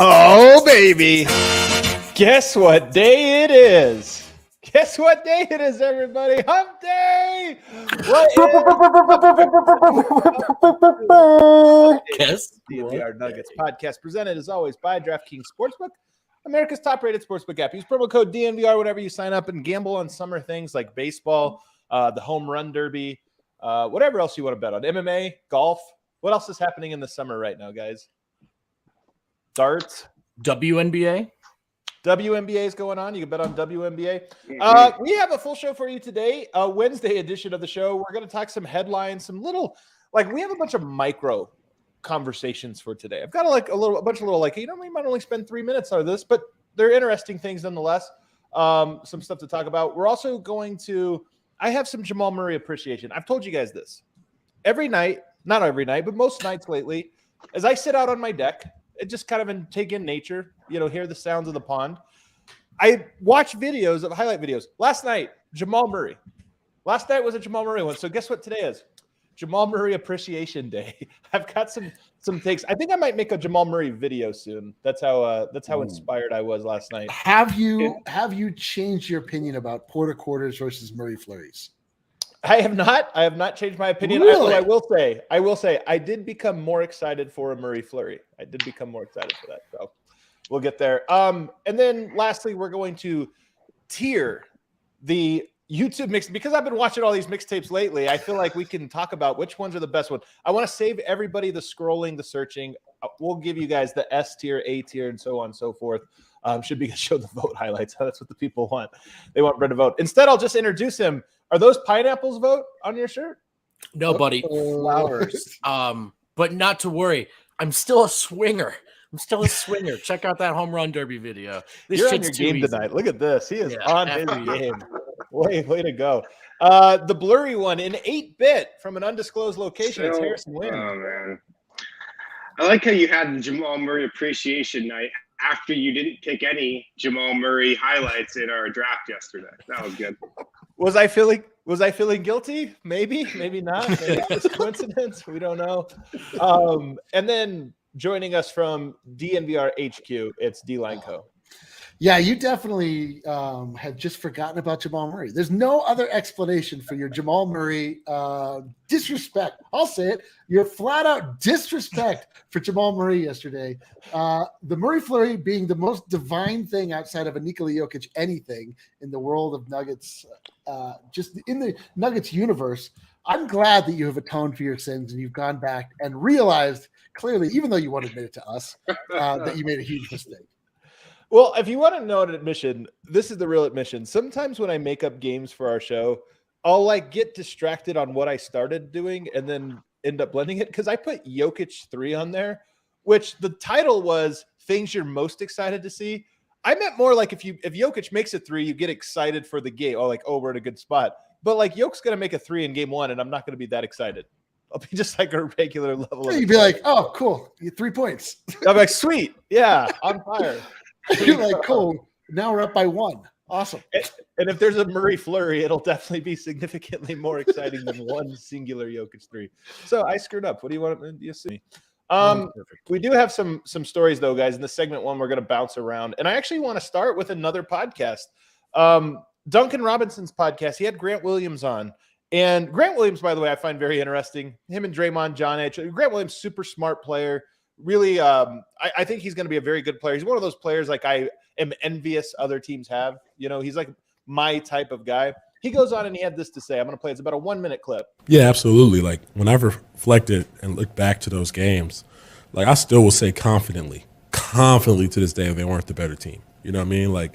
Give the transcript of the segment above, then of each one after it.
Oh, baby. Guess what day it is? Guess what day it is, everybody? Hump Day! Guess DNVR Nuggets Podcast, presented as always by DraftKings Sportsbook, America's top-rated sportsbook app. Use promo code DNVR whenever you sign up and gamble on summer things like baseball, the home run derby, whatever else you want to bet on. MMA, golf. What else is happening in the summer right now, guys? Darts. WNBA. WNBA is going on. You can bet on WNBA. We have a full show for you today, a Wednesday edition of the show. We're going to talk some headlines, some little, we have a bunch of micro conversations for today. I've got a bunch of little, we might only spend 3 minutes on this, but they're interesting things nonetheless. Some stuff to talk about. We're also going to, I have some Jamal Murray appreciation. I've told you guys this. Every night, not every night, but most nights lately, as I sit out on my deck, it just kind of take in nature, hear the sounds of the pond. I watch videos of highlight videos. Last night, Jamal Murray. Last night was a Jamal Murray one. So guess what today is? Jamal Murray Appreciation Day. I've got some takes. I think I might make a Jamal Murray video soon. That's how inspired I was last night. Have you changed your opinion about Porter Quarters versus Murray Flurries? I have not changed my opinion. Really? I will say I did become more excited for a Murray flurry. I did become more excited for that. So we'll get there. And then lastly, we're going to tier the YouTube mix because I've been watching all these mixtapes lately. I feel like we can talk about which ones are the best ones. I want to save everybody the scrolling, the searching. We'll give you guys the S tier, A tier, and so on and so forth. Should be show the Vogt highlights. That's what the people want. They want Brett to vote. Instead, I'll just introduce him. Are those pineapples, Vogt, on your shirt? No, buddy. Flowers. But not to worry. I'm still a swinger. Check out that home run derby video. You're on your game tonight. Look at this. He is on his game. Way to go. The blurry one in 8-bit from an undisclosed location. It's Harrison Wind. Oh, man. I like how you had the Jamal Murray Appreciation Night after you didn't pick any Jamal Murray highlights in our draft yesterday. That was good. Was I feeling guilty? Maybe not. Maybe it's coincidence. We don't know. And then joining us from DNVR HQ, it's D-Line Co. Yeah, you definitely have just forgotten about Jamal Murray. There's no other explanation for your Jamal Murray disrespect. I'll say it. Your flat-out disrespect for Jamal Murray yesterday. The Murray flurry being the most divine thing outside of a Nikola Jokic anything in the world of Nuggets, just in the Nuggets universe. I'm glad that you have atoned for your sins and you've gone back and realized clearly, even though you won't admit it to us, that you made a huge mistake. Well, if you want to know an admission, this is the real admission. Sometimes when I make up games for our show, I'll get distracted on what I started doing and then end up blending it because I put Jokic 3 on there, which the title was things you're most excited to see. I meant more if Jokic makes a 3, you get excited for the game. Oh, we're in a good spot. But Jokic's going to make a 3 in game 1, and I'm not going to be that excited. I'll be just a regular level. You'd be like, oh, cool. 3 points. I'm like, sweet. Yeah, on fire. You're like, cool. Now we're up by 1. Awesome. And if there's a Murray flurry, it'll definitely be significantly more exciting than one singular Jokic 3. So I screwed up. What do you want to see? We do have some stories though, guys. In the segment 1, we're going to bounce around, and I actually want to start with another podcast. Duncan Robinson's podcast. He had Grant Williams on, and Grant Williams, by the way, I find very interesting. Him and Draymond, John Edge. Grant Williams, super smart player. Really, I think he's going to be a very good player. He's one of those players I am envious other teams have. He's my type of guy. He goes on and he had this to say. I'm going to play. It's about a 1-minute clip. Yeah, absolutely. When I reflected and looked back to those games, I still will say confidently to this day they weren't the better team. You know what I mean?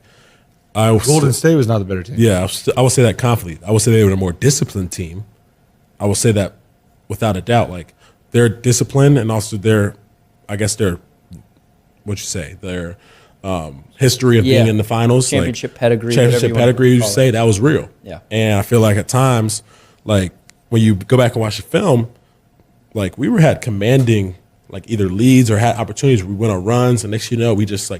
Golden State was not the better team. Yeah, I would say that confidently. I would say they were a more disciplined team. I would say that without a doubt. Their discipline and also their history of being in the finals, championship pedigree, you say that was real. Yeah, and I feel like at times, when you go back and watch the film, we had commanding either leads or had opportunities. We went on runs, and next we just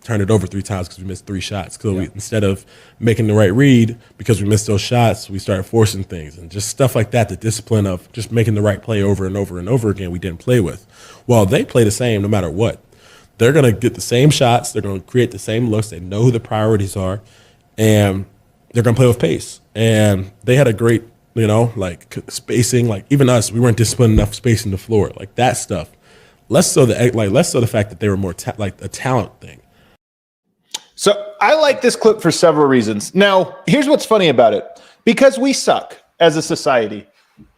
turned it over 3 times because we missed 3 shots. Because instead of making the right read because we missed those shots, we started forcing things and just stuff like that. The discipline of just making the right play over and over and over again, we didn't play with. Well, they play the same no matter what. they're going to get the same shots. They're going to create the same looks. They know who the priorities are, and they're going to play with pace. And they had a great, like spacing. Like even us, we weren't disciplined enough spacing the floor. Like that stuff. Less so the fact that they were more like a talent thing. So I like this clip for several reasons. Now, here's what's funny about it. Because we suck as a society.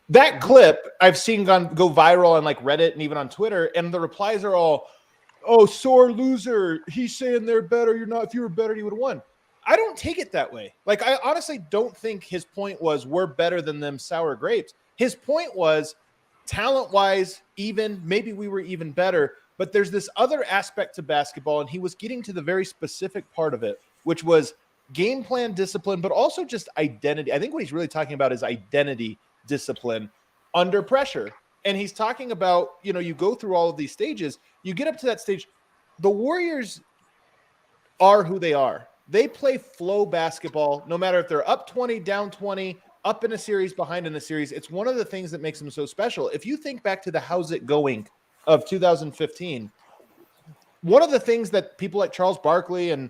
That clip I've seen go viral on like Reddit and even on Twitter, and the replies are all, "Oh, sore loser. He's saying they're better. You're not. If you were better, you would have won." I don't take it that way. Like, I honestly don't think his point was we're better than them sour grapes. His point was talent-wise, maybe we were even better, but there's this other aspect to basketball, and he was getting to the very specific part of it, which was game plan discipline, but also just identity. I think what he's really talking about is identity discipline under pressure. And he's talking about, you go through all of these stages, you get up to that stage. The Warriors are who they are. They play flow basketball, no matter if they're up 20, down 20, up in a series, behind in a series. It's one of the things that makes them so special. If you think back to the How's It Going of 2015, one of the things that people like Charles Barkley and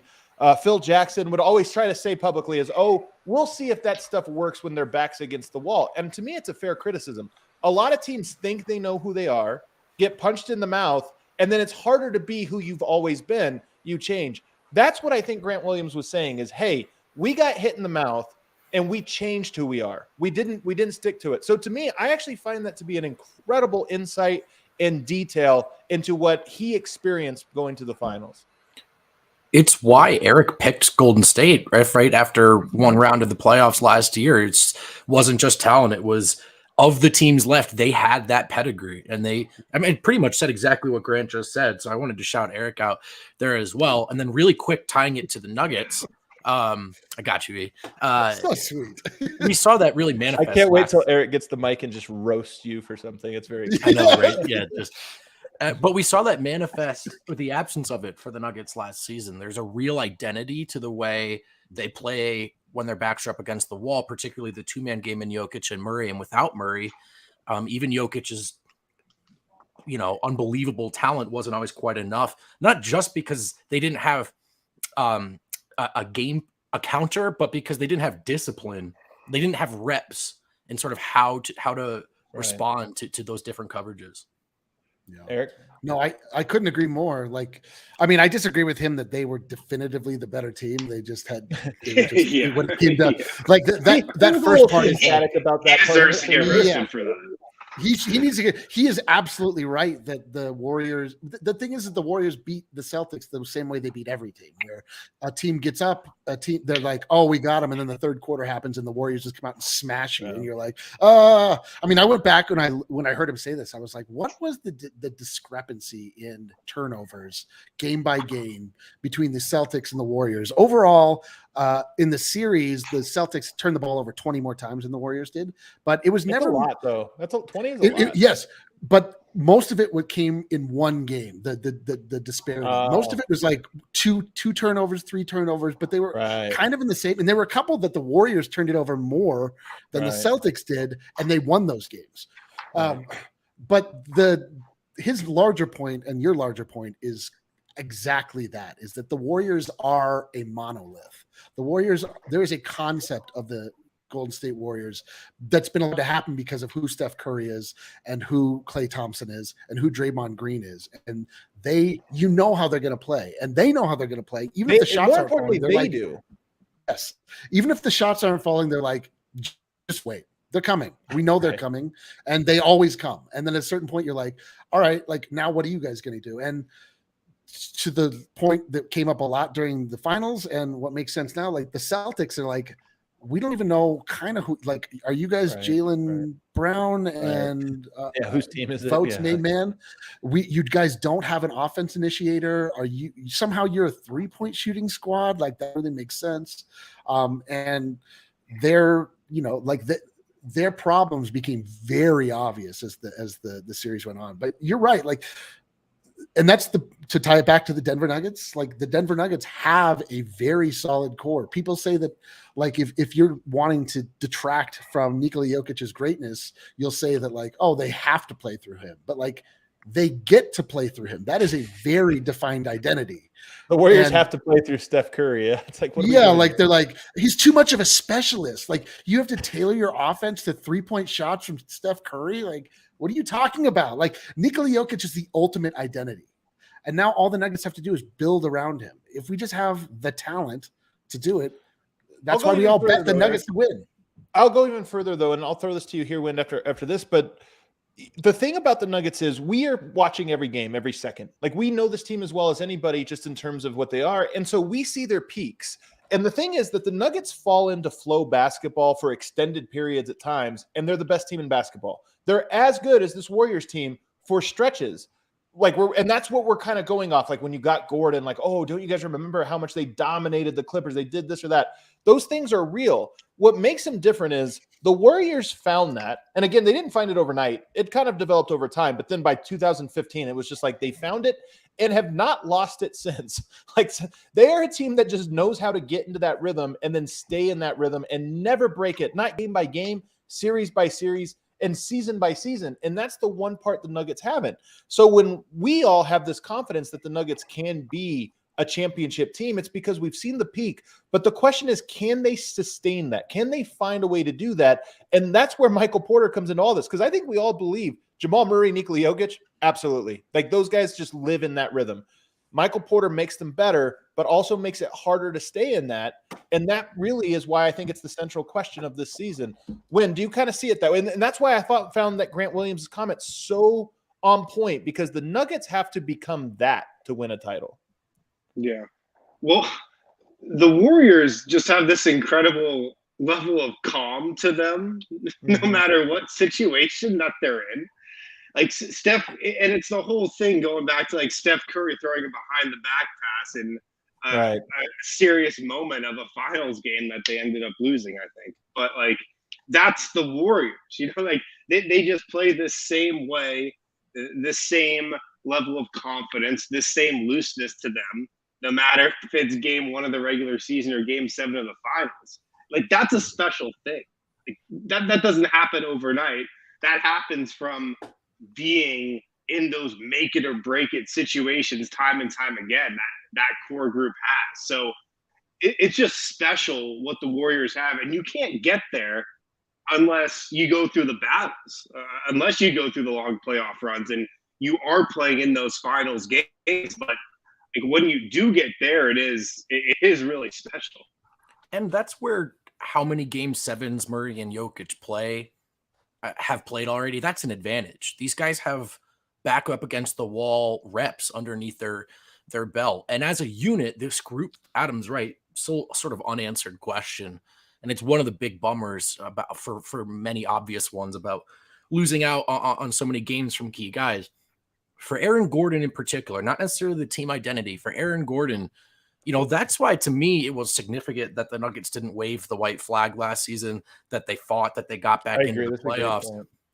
Phil Jackson would always try to say publicly is, "Oh, we'll see if that stuff works when their back's against the wall." And to me, it's a fair criticism. A lot of teams think they know who they are, get punched in the mouth, and then it's harder to be who you've always been. You change. That's what I think Grant Williams was saying is, hey, we got hit in the mouth and we changed who we are. We didn't stick to it. So to me, I actually find that to be an incredible insight and detail into what he experienced going to the finals. It's why Eric picked Golden State right after one round of the playoffs last year. It wasn't just talent. It was of the teams left, they had that pedigree. And pretty much said exactly what Grant just said. So I wanted to shout Eric out there as well. And then really quick, tying it to the Nuggets. I got you, E. So sweet. We saw that really manifest. I can't wait till Eric gets the mic and just roasts you for something. It's very I know, right? Yeah, but we saw that manifest with the absence of it for the Nuggets last season. There's a real identity to the way they play when their backs are up against the wall, particularly the two-man game in Jokic and Murray. And without Murray, even Jokic's, unbelievable talent wasn't always quite enough. Not just because they didn't have a counter, but because they didn't have discipline. They didn't have reps and sort of how to respond to those different coverages. Yeah. Eric? No, I couldn't agree more. I disagree with him that they were definitively the better team. They just had when it came down, like that first part is about that. He deserves to get roasted for that. He needs to get. He is absolutely right that the Warriors. The thing is that the Warriors beat the Celtics the same way they beat every team. Where a team gets up, they're like, "Oh, we got them," and then the third quarter happens, and the Warriors just come out and smash you, and you're like, I went back when I heard him say this, I was like, "What was the discrepancy in turnovers game by game between the Celtics and the Warriors overall?" In the series, the Celtics turned the ball over 20 more times than the Warriors did, but it was never a lot though. 20 is a lot. Yes, but most of it came in one game. The disparity. Most of it was like two turnovers, 3 turnovers, but they were kind of in the same. And there were a couple that the Warriors turned it over more than the Celtics did, and they won those games. But his larger point and your larger point is exactly that, is that the Warriors are a monolith. The Warriors, there is a concept of the Golden State Warriors that's been allowed to happen because of who Steph Curry is and who Klay Thompson is and who Draymond Green is. And how they're going to play, and they know how they're going to play. Even if the shots aren't falling, they do. Yes. Even if the shots aren't falling, they're like, just wait. They're coming. We know they're coming, and they always come. And then at a certain point, you're like, all right, like now what are you guys going to do? And to the point that came up a lot during the finals and what makes sense now, like the Celtics are like, we don't even know kind of who, like, are you guys Jaylen Brown and whose team is it? Vogt's main man? You guys don't have an offense initiator. Are you somehow you're a 3-point shooting squad? Like that really makes sense. And their problems became very obvious as the series went on. But you're right, like. And that's to tie it back to the Denver Nuggets. Like the Denver Nuggets have a very solid core. People say that, like, if you're wanting to detract from Nikola Jokic's greatness, you'll say that, like, oh, they have to play through him. But like, they get to play through him. That is a very defined identity. The Warriors have to play through Steph Curry. Yeah, it's like, they're like, he's too much of a specialist. Like, you have to tailor your offense to 3-point shots from Steph Curry. Like, what are you talking about? Like, Nikola Jokic is the ultimate identity. And now all the Nuggets have to do is build around him. If we just have the talent to do it, that's why we all bet the Nuggets to win. I'll go even further, though, and I'll throw this to you here, Wind, after this. But the thing about the Nuggets is we are watching every game, every second. Like, we know this team as well as anybody just in terms of what they are. And so we see their peaks. And the thing is that the Nuggets fall into flow basketball for extended periods at times, and they're the best team in basketball. They're as good as this Warriors team for stretches. And that's what we're kind of going off. Like, when you got Gordon, like, oh, don't you guys remember how much they dominated the Clippers? They did this or that. Those things are real. What makes them different is the Warriors found that. And again, they didn't find it overnight. It kind of developed over time. But then by 2015, it was just like they found it and have not lost it since. Like, they are a team that just knows how to get into that rhythm and then stay in that rhythm and never break it, not game by game, series by series, and season by season. And that's the one part the Nuggets haven't. So when we all have this confidence that the Nuggets can be a championship team, it's because we've seen the peak. But the question is, can they sustain that? Can they find a way to do that? And that's where Michael Porter comes into all this, because I think we all believe Jamal Murray, Nikola Jokic, absolutely. Like, those guys just live in that rhythm. Michael Porter makes them better, but also makes it harder to stay in that. And that really is why I think it's the central question of this season. When do you kind of see it that way? And that's why I found that Grant Williams' comment so on point, because the Nuggets have to become that to win a title. Yeah. Well, the Warriors just have this incredible level of calm to them, no matter what situation that they're in. Like, Steph, and it's the whole thing going back to, like, Steph Curry throwing a behind the back pass in a serious moment of a finals game that they ended up losing, I think. But, like, that's the Warriors, like, they just play the same way, the same level of confidence, the same looseness to them, no matter if it's game 1 of the regular season or game 7 of the finals. Like, that's a special thing. Like, that doesn't happen overnight. That happens from being in those make it or break it situations time and time again that core group has. So it's just special what the Warriors have. And you can't get there unless you go through the battles, unless you go through the long playoff runs and you are playing in those finals games. But, like, when you do get there, it is really special. And that's where how many game 7s Murray and Jokic have played already, that's an advantage. These guys have back up against the wall reps underneath their belt. And as a unit, this group, Adam's right, so sort of unanswered question. And it's one of the big bummers about for many obvious ones about losing out on so many games from key guys. For Aaron Gordon in particular, not necessarily the team identity, for Aaron Gordon, that's why, to me, it was significant that the Nuggets didn't wave the white flag last season, that they fought, that they got back into the playoffs.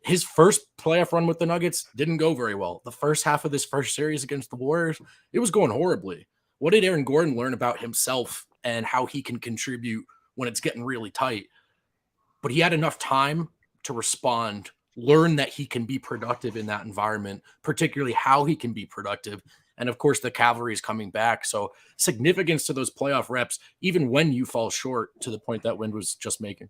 His first playoff run with the Nuggets didn't go very well. The first half of this first series against the Warriors, it was going horribly. What did Aaron Gordon learn about himself and how he can contribute when it's getting really tight? But he had enough time to respond, learn that he can be productive in that environment, particularly how he can be productive. And of course, the cavalry is coming back. So significance to those playoff reps, even when you fall short, to the point that Wind was just making.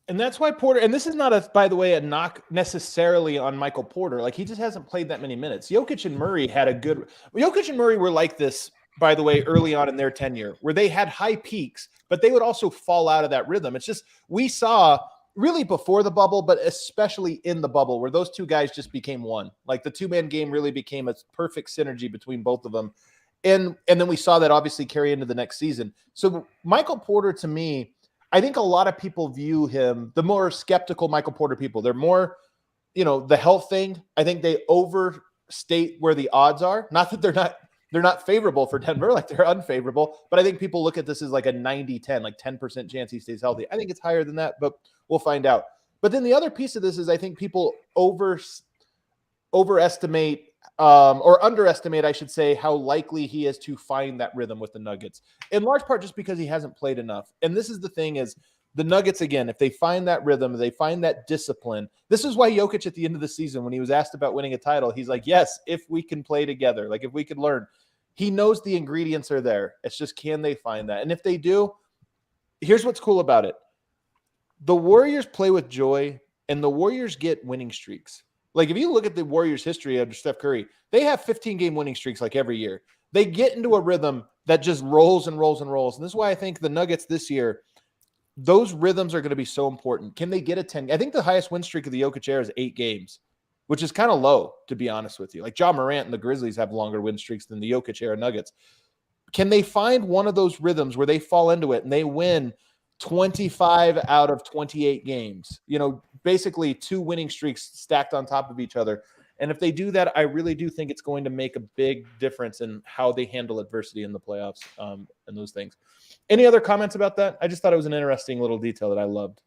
And that's why Porter, and this is not, by the way, a knock necessarily on Michael Porter. Like, he just hasn't played that many minutes. Jokic and Murray Jokic and Murray were like this, by the way, early on in their tenure, where they had high peaks, but they would also fall out of that rhythm. It's just, we saw really before the bubble, but especially in the bubble, where those two guys just became one. Like, the two-man game really became a perfect synergy between both of them. And then we saw that obviously carry into the next season. So Michael Porter, to me, I think a lot of people view him, the more skeptical Michael Porter people, they're more, the health thing. I think they overstate where the odds are. Not that they're not favorable for Denver, like they're unfavorable, but I think people look at this as like a 90-10, like 10% chance he stays healthy. I think it's higher than that, but we'll find out. But then the other piece of this is I think people overestimate or underestimate, I should say, how likely he is to find that rhythm with the Nuggets, in large part just because he hasn't played enough. And this is the thing is, the Nuggets, again, if they find that rhythm, they find that discipline. This is why Jokic at the end of the season, when he was asked about winning a title, he's like, yes, if we can play together, like if we can learn. He knows the ingredients are there. It's just, can they find that? And if they do, here's what's cool about it. The Warriors play with joy, and the Warriors get winning streaks. Like, if you look at the Warriors' history under Steph Curry, they have 15-game winning streaks like every year. They get into a rhythm that just rolls and rolls and rolls. And this is why I think the Nuggets this year, those rhythms are going to be so important. Can they get a 10? I think the highest win streak of the Jokic era is 8 games, which is kind of low, to be honest with you. Like, Ja Morant and the Grizzlies have longer win streaks than the Jokic era Nuggets. Can they find one of those rhythms where they fall into it and they win 25 out of 28 games? You know, basically 2 winning streaks stacked on top of each other. And if they do that, I really do think it's going to make a big difference in how they handle adversity in the playoffs and those things. Any other comments about that? I just thought it was an interesting little detail that I loved.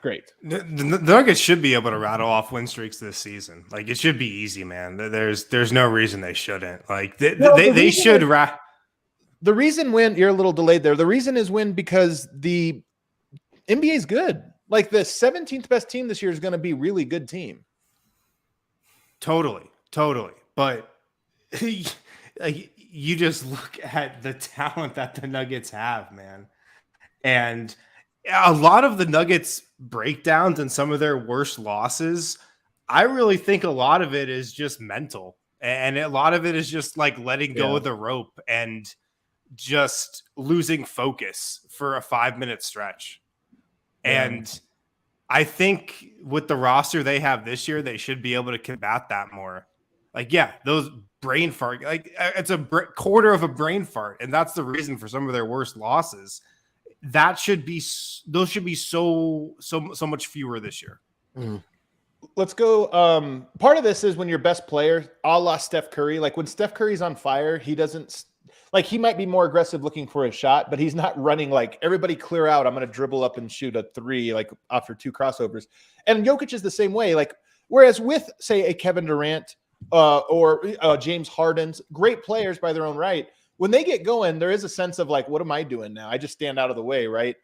Great. The Nuggets should be able to rattle off win streaks this season. Like, it should be easy, man. There's no reason they shouldn't. Like, they should. The reason win, you're a little delayed there. The reason is win because the NBA is good. Like, the 17th best team this year is going to be a really good team. Totally. But like, you just look at the talent that the Nuggets have, man. And a lot of the Nuggets breakdowns and some of their worst losses, I really think a lot of it is just mental. And a lot of it is just like letting go of the rope and just losing focus for a 5-minute stretch. Yeah. And I think with the roster they have this year, they should be able to combat that more. Like, yeah, those brain fart, like it's a quarter of a brain fart. And that's the reason for some of their worst losses. Those should be so much fewer this year. Mm. Let's go. Part of this is when your best player, a la Steph Curry, like when Steph Curry's on fire, he doesn't, like, he might be more aggressive looking for a shot, but he's not running like, everybody clear out, I'm going to dribble up and shoot a 3, like after 2 crossovers. And Jokic is the same way. Like, whereas with, say, a Kevin Durant or James Harden's, great players by their own right, when they get going, there is a sense of like, what am I doing now? I just stand out of the way, right?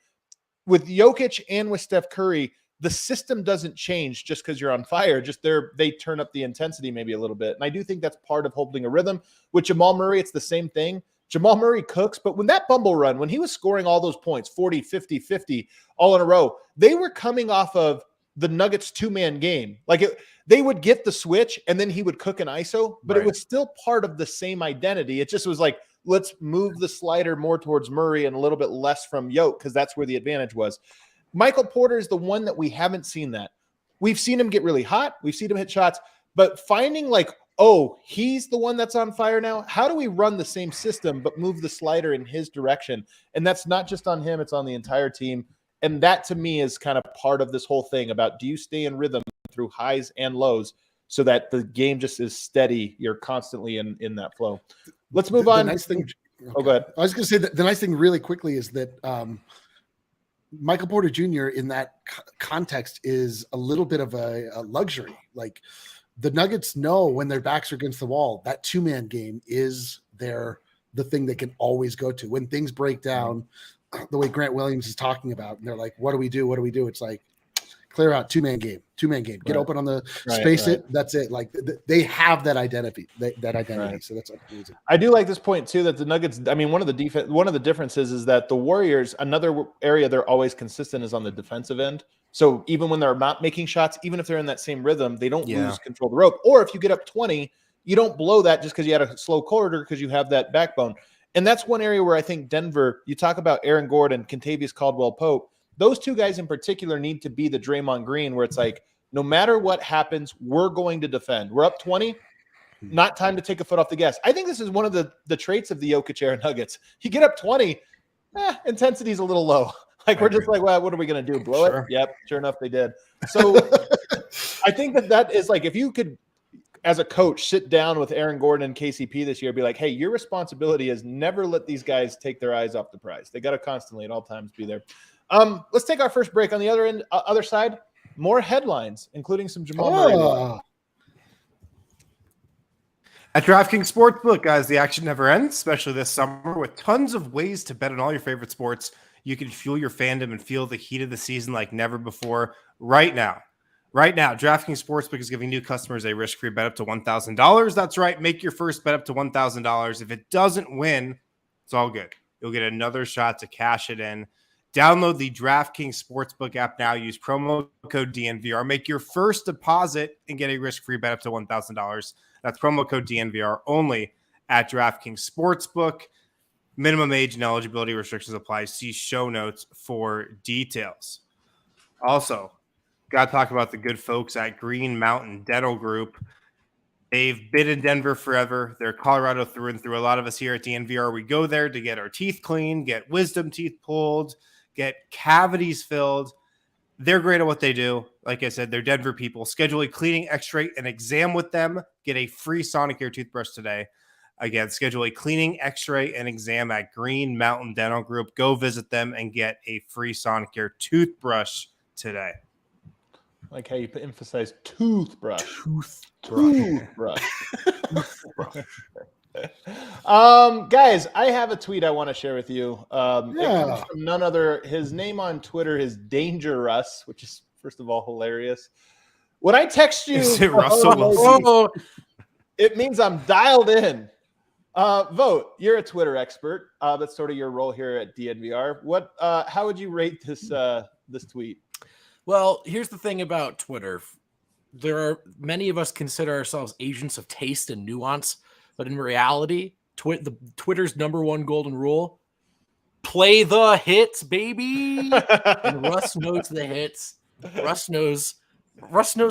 With Jokic and with Steph Curry, the system doesn't change just because you're on fire. Just they turn up the intensity maybe a little bit. And I do think that's part of holding a rhythm. With Jamal Murray, it's the same thing. Jamal Murray cooks, but when that bumble run, when he was scoring all those points, 40, 50, 50, all in a row, they were coming off of the Nuggets 2-man game. Like, they would get the switch and then he would cook an ISO, but It was still part of the same identity. It just was like, let's move the slider more towards Murray and a little bit less from Yoke, because that's where the advantage was. Michael Porter is the one that we haven't seen that. We've seen him get really hot. We've seen him hit shots, but finding like, oh, he's the one that's on fire now. How do we run the same system but move the slider in his direction? And that's not just on him. It's on the entire team. And that to me is kind of part of this whole thing about, do you stay in rhythm through highs and lows so that the game just is steady? You're constantly in that flow. Let's move on. The nice thing. Okay. Oh, go ahead. I was going to say that the nice thing really quickly is that Michael Porter Jr. in that context is a little bit of a luxury. Like, the Nuggets know when their backs are against the wall, that 2-man game is the thing they can always go to. When things break down, the way Grant Williams is talking about, and they're like, what do we do? What do we do? It's like, clear out, 2-man game. Get open on the space it. That's it. Like, they have that identity. Right. So that's amazing. I do like this point too, that the Nuggets, I mean, one of the differences is that the Warriors, another area they're always consistent is on the defensive end. So even when they're not making shots, even if they're in that same rhythm, they don't lose control of the rope. Or if you get up 20, you don't blow that just because you had a slow quarter, because you have that backbone. And that's one area where I think Denver, you talk about Aaron Gordon, Kentavious Caldwell-Pope, those 2 guys in particular need to be the Draymond Green, where it's like, no matter what happens, we're going to defend. We're up 20, not time to take a foot off the gas. I think this is one of the traits of the Jokic era Nuggets. You get up 20, intensity's a little low. Like, we're just like, well, what are we going to do? Blow it? Yep. Sure enough, they did. So I think that is like, if you could, as a coach, sit down with Aaron Gordon and KCP this year, be like, hey, your responsibility is never let these guys take their eyes off the prize. They got to constantly at all times be there. Let's take our first break. On the other side, more headlines, including some Jamal Murray. At DraftKings Sportsbook, guys, the action never ends, especially this summer, with tons of ways to bet on all your favorite sports. You can fuel your fandom and feel the heat of the season like never before right now. Right now, DraftKings Sportsbook is giving new customers a risk-free bet up to $1,000. That's right. Make your first bet up to $1,000. If it doesn't win, it's all good. You'll get another shot to cash it in. Download the DraftKings Sportsbook app now. Use promo code DNVR. Make your first deposit and get a risk-free bet up to $1,000. That's promo code DNVR only at DraftKings Sportsbook. Minimum age and eligibility restrictions apply. See show notes for details. Also, got to talk about the good folks at Green Mountain Dental Group. They've been in Denver forever. They're Colorado through and through. A lot of us here at DNVR, we go there to get our teeth cleaned, get wisdom teeth pulled, get cavities filled. They're great at what they do. Like I said, they're Denver people. Schedule a cleaning, x-ray, and exam with them. Get a free Sonicare toothbrush today. Again, schedule a cleaning, x-ray, and exam at Green Mountain Dental Group. Go visit them and get a free Sonicare toothbrush today. Like how you emphasize toothbrush. Guys, I have a tweet I want to share with you. It comes from none other. His name on Twitter is Danger Russ, which is first of all hilarious. When I text you, is it Russell Wilson? It means I'm dialed in. Vogt, you're a Twitter expert. That's sort of your role here at DNVR. What? How would you rate this this tweet? Well, here's the thing about Twitter. There are many of us consider ourselves agents of taste and nuance, but in reality, Twitter's number one golden rule: play the hits, baby. And Russ knows the hits. Russ knows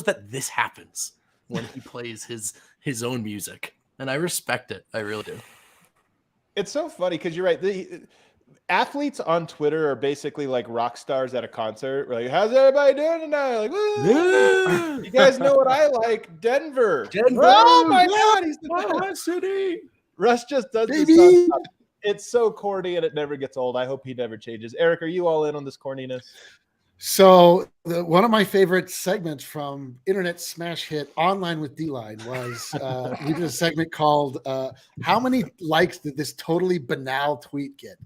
that this happens when he plays his own music, and I respect it. I really do. It's so funny because you're right. The athletes on Twitter are basically like rock stars at a concert. We're like, how's everybody doing tonight? Like, woo! You guys know what I like? Denver. Oh my God, he's the best city. Russ just does this stuff. It's so corny and it never gets old. I hope he never changes. Eric, are you all in on this corniness? So one of my favorite segments from internet smash hit Online with D-Line was we did a segment called How Many Likes Did This Totally Banal Tweet Get?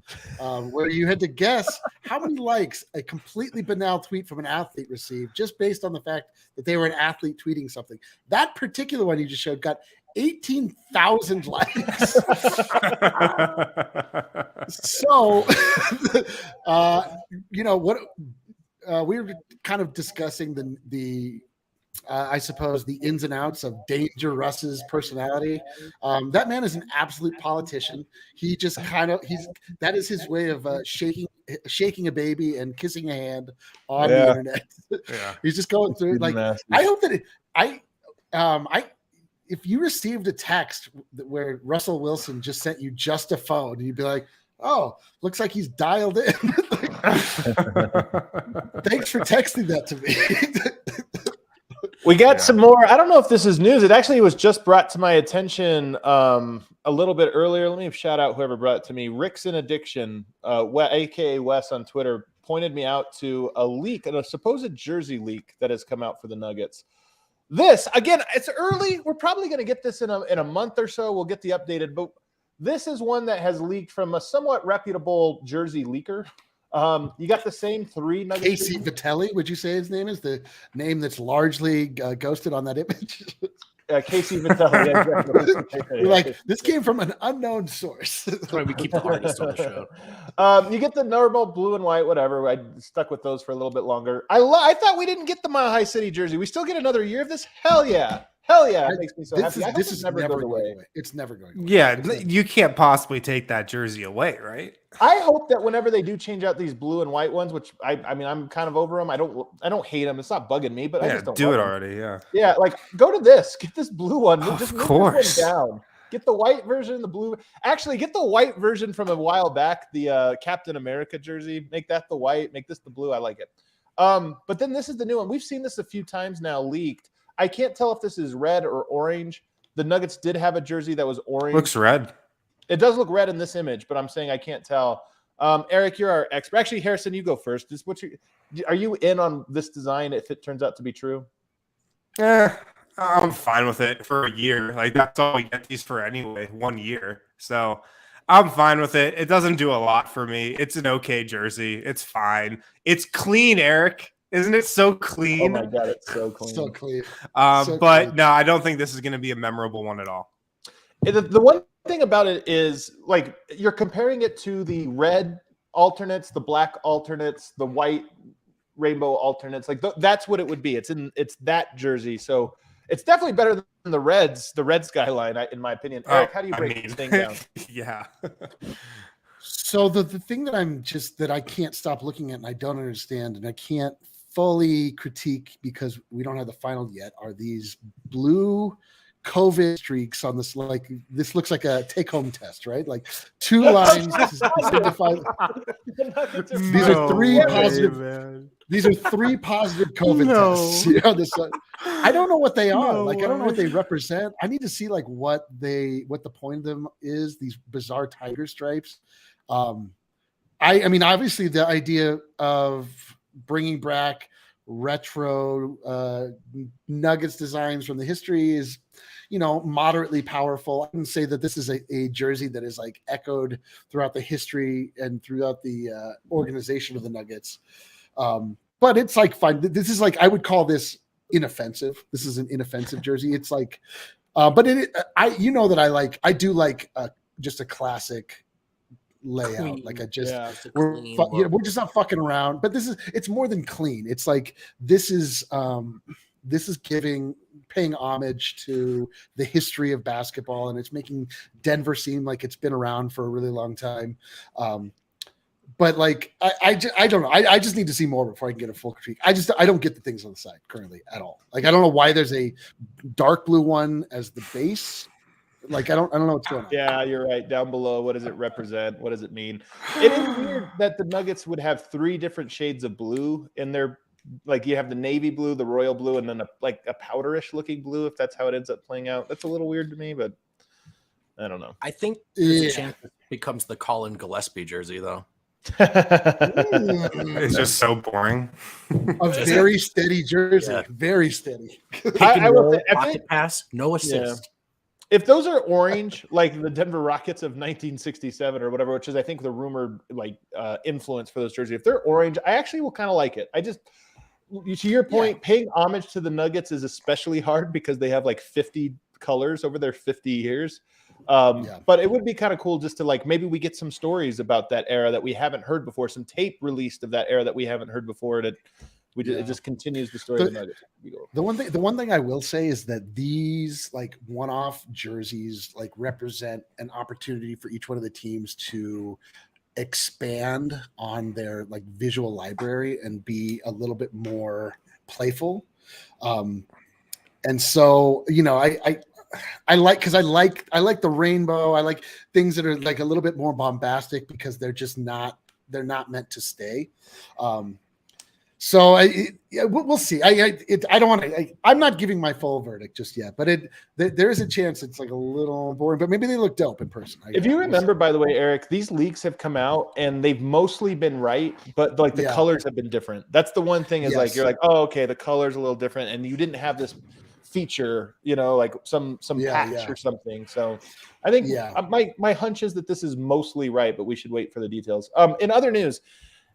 Where you had to guess how many likes a completely banal tweet from an athlete received just based on the fact that they were an athlete tweeting something. That particular one you just showed got 18,000 likes. So, you know what? We were kind of discussing the I suppose the ins and outs of Danger Russ's personality. That man is an absolute politician. He just that is his way of shaking a baby and kissing a hand on the internet. Yeah. He's just going through like nasty. I hope that if you received a text where Russell Wilson just sent you just a phone, and you'd be like, oh, looks like he's dialed in. Thanks for texting that to me. We got some more. I don't know if this is news. It actually was just brought to my attention a little bit earlier. Let me shout out whoever brought it to me. Rick's in Addiction, a.k.a. Wes on Twitter, pointed me out to a leak, a supposed jersey leak that has come out for the Nuggets. This, again, it's early. We're probably going to get this in a month or so. We'll get the updated, but this is one that has leaked from a somewhat reputable jersey leaker. You got the same three Nuggets. Casey Vitelli, would you say his name is the name that's largely ghosted on that image? Casey Vitelli. You're like, this came from an unknown source. That's why we keep the artist on the show. You get the normal blue and white, whatever. I stuck with those for a little bit longer. I thought we didn't get the Mile High City jersey. We still get another year of this? Hell yeah. Hell yeah, it makes me so happy. This is never going away. It's never going away. Yeah, you can't possibly take that jersey away, right? I hope that whenever they do change out these blue and white ones, which I mean, I'm kind of over them. I don't hate them. It's not bugging me, but I just don't do it them. already. Yeah, yeah. Like go to this, get this blue one. Just of course, this one down. Get the white version, the blue. Actually, get the white version from a while back, the Captain America jersey. Make that the white. Make this the blue. I like it. But then this is the new one. We've seen this a few times now leaked. I can't tell if this is red or orange. The Nuggets did have a jersey that was orange. Looks red. It does look red in this image, but I'm saying I can't tell. Eric, you're our expert. Actually, Harrison, you go first. Are you in on this design if it turns out to be true? I'm fine with it for a year. Like that's all we get these for anyway, 1 year. So I'm fine with it. It doesn't do a lot for me. It's an okay jersey. It's fine. It's clean, Eric. Isn't it so clean? Oh my God, it's so clean. So clean. But clean. no, I don't think this is going to be a memorable one at all. The one thing about it is, like, you're comparing it to the red alternates, the black alternates, the white rainbow alternates. Like that's what it would be. It's that jersey. So it's definitely better than the Reds skyline, in my opinion. Eric, how do you break this thing down? Yeah. So the thing that I can't stop looking at and I don't understand and I can't fully critique because we don't have the final yet are these blue COVID streaks on this. Like this looks like a take-home test, right? Like 2 lines to signify. These are 3 positive. Man. These are 3 positive COVID tests. You know, I don't know what they are. I don't know what they represent. I need to see like what the point of them is. These bizarre tiger stripes. I mean, obviously the idea of bringing back retro Nuggets designs from the history is, you know, moderately powerful. I can say that this is a jersey that is like echoed throughout the history and throughout the organization of the Nuggets. But it's like fine. This is like, I would call this inoffensive. This is an inoffensive jersey. It's like, but I do like just a classic layout. Clean. Like I just, Yeah, we're just not fucking around, but it's more than clean. It's like, this is paying homage to the history of basketball, and it's making Denver seem like it's been around for a really long time. But like, I don't know. I just need to see more before I can get a full critique. I don't get the things on the side currently at all. Like, I don't know why there's a dark blue one as the base. Like, I don't know what's going on. Yeah, you're right. Down below, what does it represent? What does it mean? It is weird that the Nuggets would have 3 different shades of blue in their, like, you have the navy blue, the royal blue, and then a powderish looking blue, if that's how it ends up playing out. That's a little weird to me, but I don't know. I think there's a chance it becomes the Colin Gillespie jersey, though. It's just so boring. A very steady jersey. Yeah. Very steady. I will say, pocket pass, no assist. Yeah. If those are orange, like the Denver Rockets of 1967 or whatever, which is, I think, the rumored influence for those jerseys, if they're orange, I actually will kind of like it. I just, to your point, paying homage to the Nuggets is especially hard because they have like 50 colors over their 50 years. But it would be kind of cool just to, like, maybe we get some stories about that era that we haven't heard before, some tape released of that era that we haven't heard before. It just continues the story of the Nuggets. The one thing I will say is that these like one-off jerseys like represent an opportunity for each one of the teams to expand on their like visual library and be a little bit more playful. And so, you know, I like the rainbow. I like things that are like a little bit more bombastic because they're not meant to stay. So we'll see. I don't want to. I'm not giving my full verdict just yet, but there is a chance it's like a little boring. But maybe they look dope in person. If you remember, by the way, Eric, these leaks have come out and they've mostly been right, but like the colors have been different. That's the one thing is like you're like, oh, okay, the color's a little different, and you didn't have this feature, you know, like some patch or something. So I think my hunch is that this is mostly right, but we should wait for the details. In other news.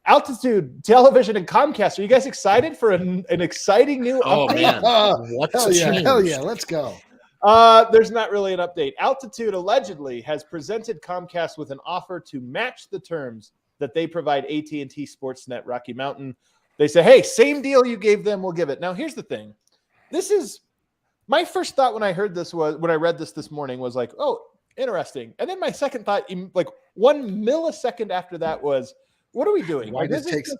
Altitude Television and Comcast. Are you guys excited for an exciting new update? Man. Hell yeah, let's go. There's not really an update. Altitude allegedly has presented Comcast with an offer to match the terms that they provide AT&T Sportsnet Rocky Mountain. They say, hey, same deal you gave them, we'll give it. Now, here's the thing. This is my first thought when I read this morning was like, oh, interesting. And then my second thought, like 1 millisecond after that was, what are we doing? Why like, this takes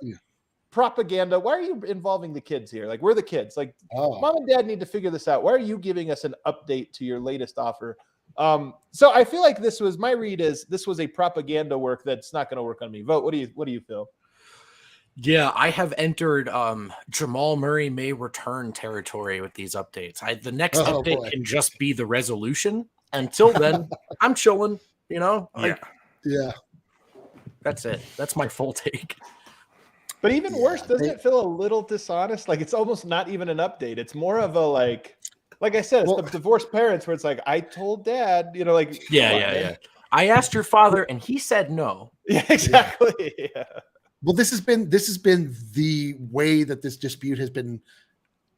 propaganda? Why are you involving the kids here? Like, we're the kids. Like, mom and dad need to figure this out. Why are you giving us an update to your latest offer? So I feel like this was a propaganda work that's not going to work on me. Vogt, what do you feel? Yeah, I have entered Jamal Murray may return territory with these updates. The next update can just be the resolution. Until then, I'm chilling. You know, yeah. That's it. That's my full take. But even worse, doesn't it feel a little dishonest? Like it's almost not even an update. It's more of a like I said, it's the divorced parents where it's like, I told dad, you know, like. Yeah. I asked your father, and he said no. Yeah, exactly. Yeah. Well, this has been the way that this dispute has been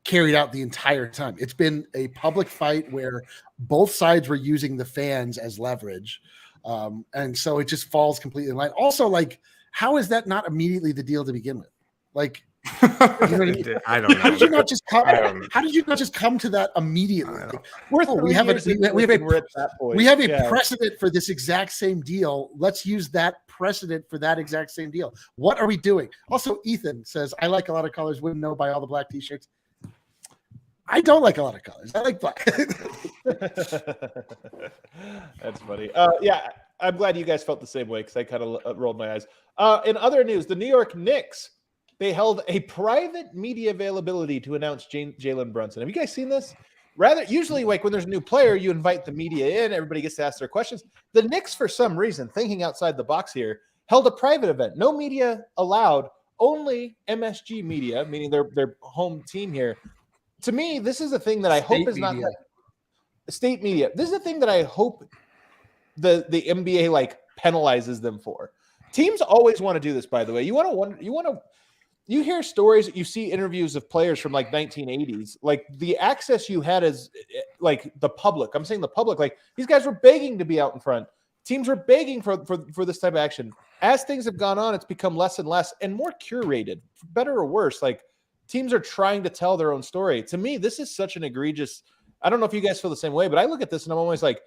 carried out the entire time. It's been a public fight where both sides were using the fans as leverage. And so it just falls completely in line. Also, like, how is that not immediately the deal to begin with? Like, you know what I mean? I don't know. How did you not just come? How did you not just come to that immediately? Like, we have a precedent for this exact same deal. Let's use that precedent for that exact same deal. What are we doing? Also, Ethan says, I like a lot of colors, wouldn't know by all the black t-shirts. I don't like a lot of colors. I like black. That's funny. Yeah, I'm glad you guys felt the same way because I kind of rolled my eyes. In other news, the New York Knicks, they held a private media availability to announce Jalen Brunson. Have you guys seen this? Usually, like when there's a new player, you invite the media in, everybody gets to ask their questions. The Knicks, for some reason, thinking outside the box here, held a private event. No media allowed, only MSG media, meaning their home team here. To me, this is a thing that I hope is not state media. This is a thing that I hope the NBA like penalizes them for. Teams always want to do this, by the way. You hear stories, you see interviews of players from like 1980s, like the access you had as like the public. I'm saying the public, like these guys were begging to be out in front. Teams were begging for this type of action. As things have gone on, it's become less and less and more curated, for better or worse. Like teams are trying to tell their own story. To me, this is such an egregious. I don't know if you guys feel the same way, but I look at this and I'm always like,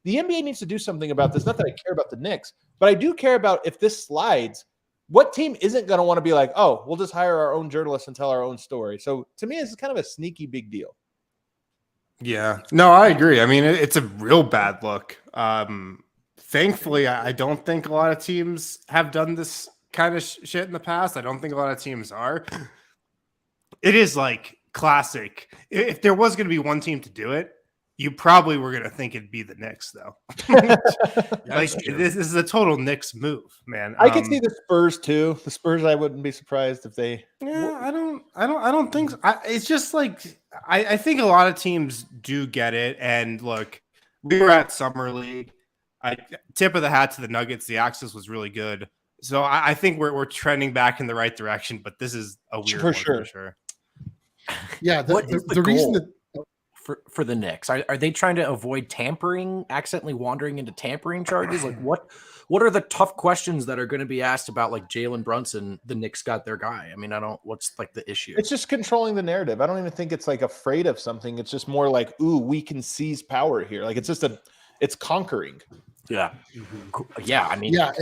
the NBA needs to do something about this. Not that I care about the Knicks, but I do care about if this slides. What team isn't going to want to be like, oh, we'll just hire our own journalists and tell our own story? So to me, this is kind of a sneaky big deal. Yeah, no, I agree. I mean, it's a real bad look. Thankfully, I don't think a lot of teams have done this kind of shit in the past. I don't think a lot of teams are. It is like classic. If there was going to be one team to do it, you probably were going to think it'd be the Knicks, though. Like this is a total Knicks move, man. I could see the Spurs too. The Spurs, I wouldn't be surprised if they. Yeah, I don't think so. It's just like I think a lot of teams do get it. And look, we were at Summer League. Tip of the hat to the Nuggets. The access was really good. So I think we're trending back in the right direction. But this is a weird one for sure. Yeah, the reason that. For the Knicks, are they trying to avoid tampering, accidentally wandering into tampering charges? Like what are the tough questions that are going to be asked about like Jalen Brunson? The Knicks got their guy. I mean, what's like the issue? It's just controlling the narrative. I don't even think it's like afraid of something. It's just more like, ooh, we can seize power here. Like it's conquering. Yeah. Yeah. I mean, yeah.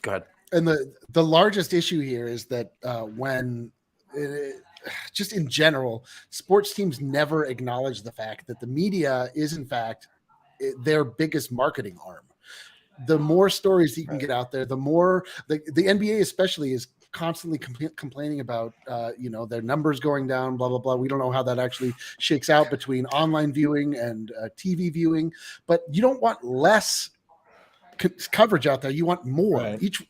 Go ahead. And the largest issue here is that just in general, sports teams never acknowledge the fact that the media is, in fact, their biggest marketing arm. The more stories that you can get out there, the more the NBA especially is constantly complaining about, their numbers going down, blah, blah, blah. We don't know how that actually shakes out between online viewing and TV viewing, but you don't want less coverage out there. You want more. Right. Each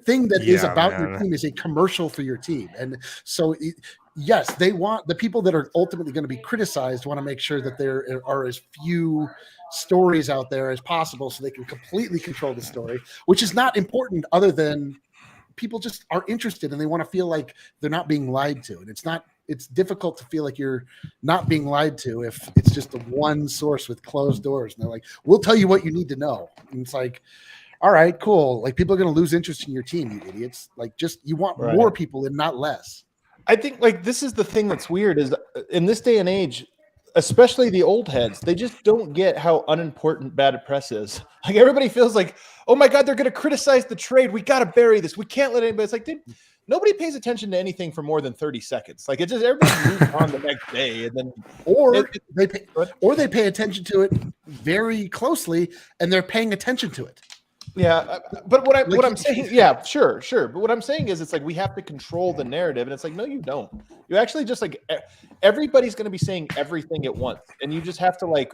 thing that is about your team is a commercial for your team. And so yes, they want the people that are ultimately going to be criticized want to make sure that there are as few stories out there as possible so they can completely control the story, which is not important other than people just are interested and they want to feel like they're not being lied to. And it's difficult to feel like you're not being lied to if it's just the one source with closed doors. And they're like, we'll tell you what you need to know. And it's like, all right, cool. Like people are going to lose interest in your team, you idiots. Like just, you want more people and not less. I think like this is the thing that's weird is in this day and age, especially the old heads, they just don't get how unimportant bad press is. Like everybody feels like, oh my God, they're going to criticize the trade. We got to bury this. We can't let anybody. It's like, dude, nobody pays attention to anything for more than 30 seconds. Like it just everybody moves on the next day, and then they pay attention to it very closely, and they're paying attention to it. Yeah, but what I'm saying, yeah, sure. But what I'm saying is, it's like we have to control the narrative, and it's like, no, you don't. You actually just like everybody's going to be saying everything at once, and you just have to like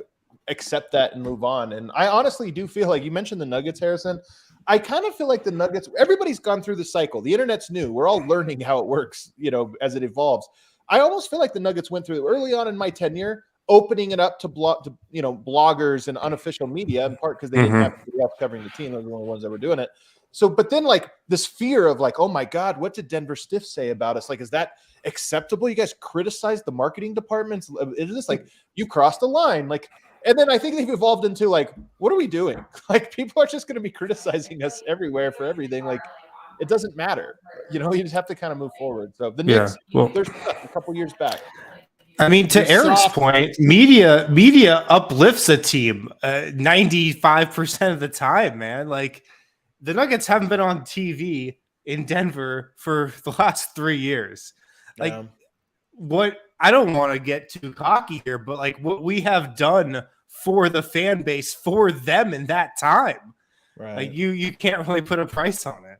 accept that and move on. And I honestly do feel like you mentioned the Nuggets, Harrison. I kind of feel like the Nuggets. Everybody's gone through the cycle. The internet's new. We're all learning how it works, as it evolves. I almost feel like the Nuggets went through early on in my tenure. opening it up to bloggers and unofficial media, in part because they didn't have anybody else covering the team. Those were the only ones that were doing it. So, but then like this fear of like, oh my God, what did Denver Stiff say about us? Like, is that acceptable? You guys criticize the marketing departments? Is this like you crossed the line? Like, and then I think they've evolved into like, what are we doing? Like, people are just going to be criticizing us everywhere for everything. Like, it doesn't matter. You just have to kind of move forward. So the Knicks, there's a couple years back. I mean, to Eric's point, media uplifts a team 95% of the time, man. Like, the Nuggets haven't been on TV in Denver for the last 3 years. Like, what I don't want to get too cocky here, but like what we have done for the fan base for them in that time, right? Like you can't really put a price on it.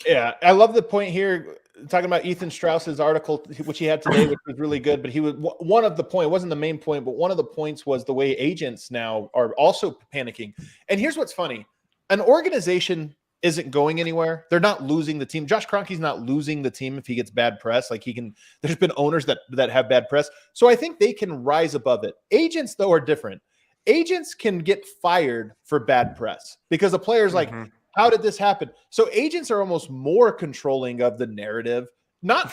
Yeah, I love the point here. Talking about Ethan Strauss's article, which he had today, which was really good. But he was one of the point, wasn't the main point, but one of the points was the way agents now are also panicking. And here's what's funny: an organization isn't going anywhere. They're not losing the team. Josh Kroenke's not losing the team if he gets bad press. Like, he can. There's been owners that have bad press, so I think they can rise above it. Agents, though, are different. Agents can get fired for bad press because a player's like, how did this happen? So agents are almost more controlling of the narrative, not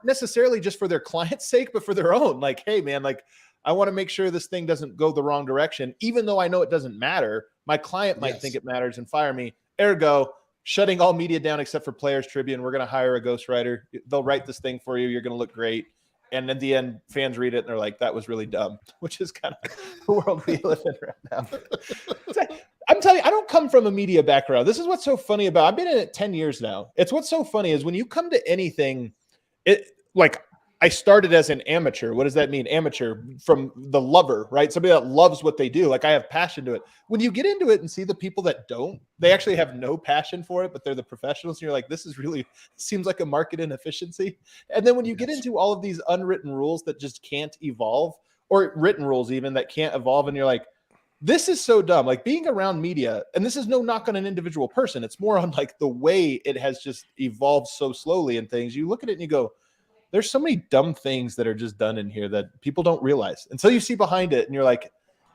necessarily just for their client's sake, but for their own. Like, hey, man, like, I want to make sure this thing doesn't go the wrong direction, even though I know it doesn't matter. My client might think it matters and fire me. Ergo, shutting all media down except for Players Tribune. We're going to hire a ghostwriter. They'll write this thing for you. You're going to look great. And in the end, fans read it and they're like, that was really dumb, which is kind of the world we live in right now. I'm telling you, I don't come from a media background. This is what's so funny about, I've been in it 10 years now. It's what's so funny is when you come to anything, like I started as an amateur. What does that mean? Amateur, from the lover, right? Somebody that loves what they do. Like, I have passion to it. When you get into it and see the people that don't, they actually have no passion for it, but they're the professionals. And you're like, this is really seems like a market inefficiency. And then when you get into all of these unwritten rules that just can't evolve, or written rules even that can't evolve, and you're like, this is so dumb. Like, being around media, and this is no knock on an individual person. It's more on like the way it has just evolved so slowly and things. You look at it and you go, there's so many dumb things that are just done in here that people don't realize until you see behind it. And you're like,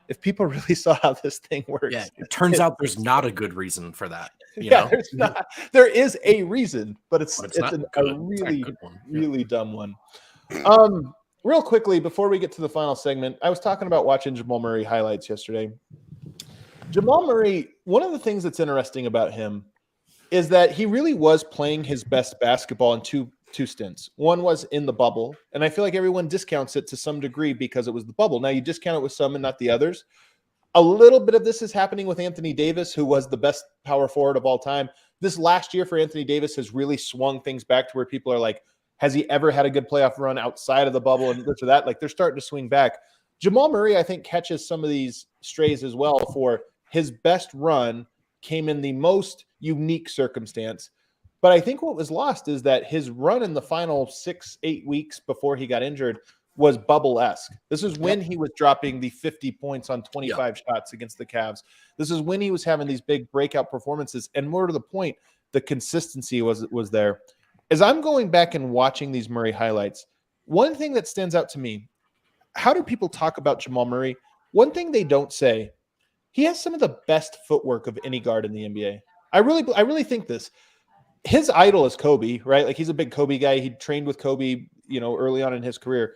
if people really saw how this thing works. Yeah, it turns out there's not a good reason for that. You yeah, know? there's not. There is a reason, but it's not a really, good one. really dumb one. Real quickly, before we get to the final segment, I was talking about watching Jamal Murray highlights yesterday. Jamal Murray, one of the things that's interesting about him is that he really was playing his best basketball in two stints. One was in the bubble, and I feel like everyone discounts it to some degree because it was the bubble. Now, you discount it with some and not the others. A little bit of this is happening with Anthony Davis, who was the best power forward of all time. This last year for Anthony Davis has really swung things back to where people are like, has he ever had a good playoff run outside of the bubble and this or that? Like, they're starting to swing back. Jamal Murray, I think, catches some of these strays as well. For his best run came in the most unique circumstance. But I think what was lost is that his run in the final 6-8 weeks before he got injured was bubble-esque. This is when he was dropping the 50 points on 25 shots against the Cavs. This is when he was having these big breakout performances. And more to the point, the consistency was there. As I'm going back and watching these Murray highlights, one thing that stands out to me, how do people talk about Jamal Murray? One thing they don't say, he has some of the best footwork of any guard in the NBA. I really think this. His idol is Kobe, right? Like, he's a big Kobe guy. He trained with Kobe, early on in his career.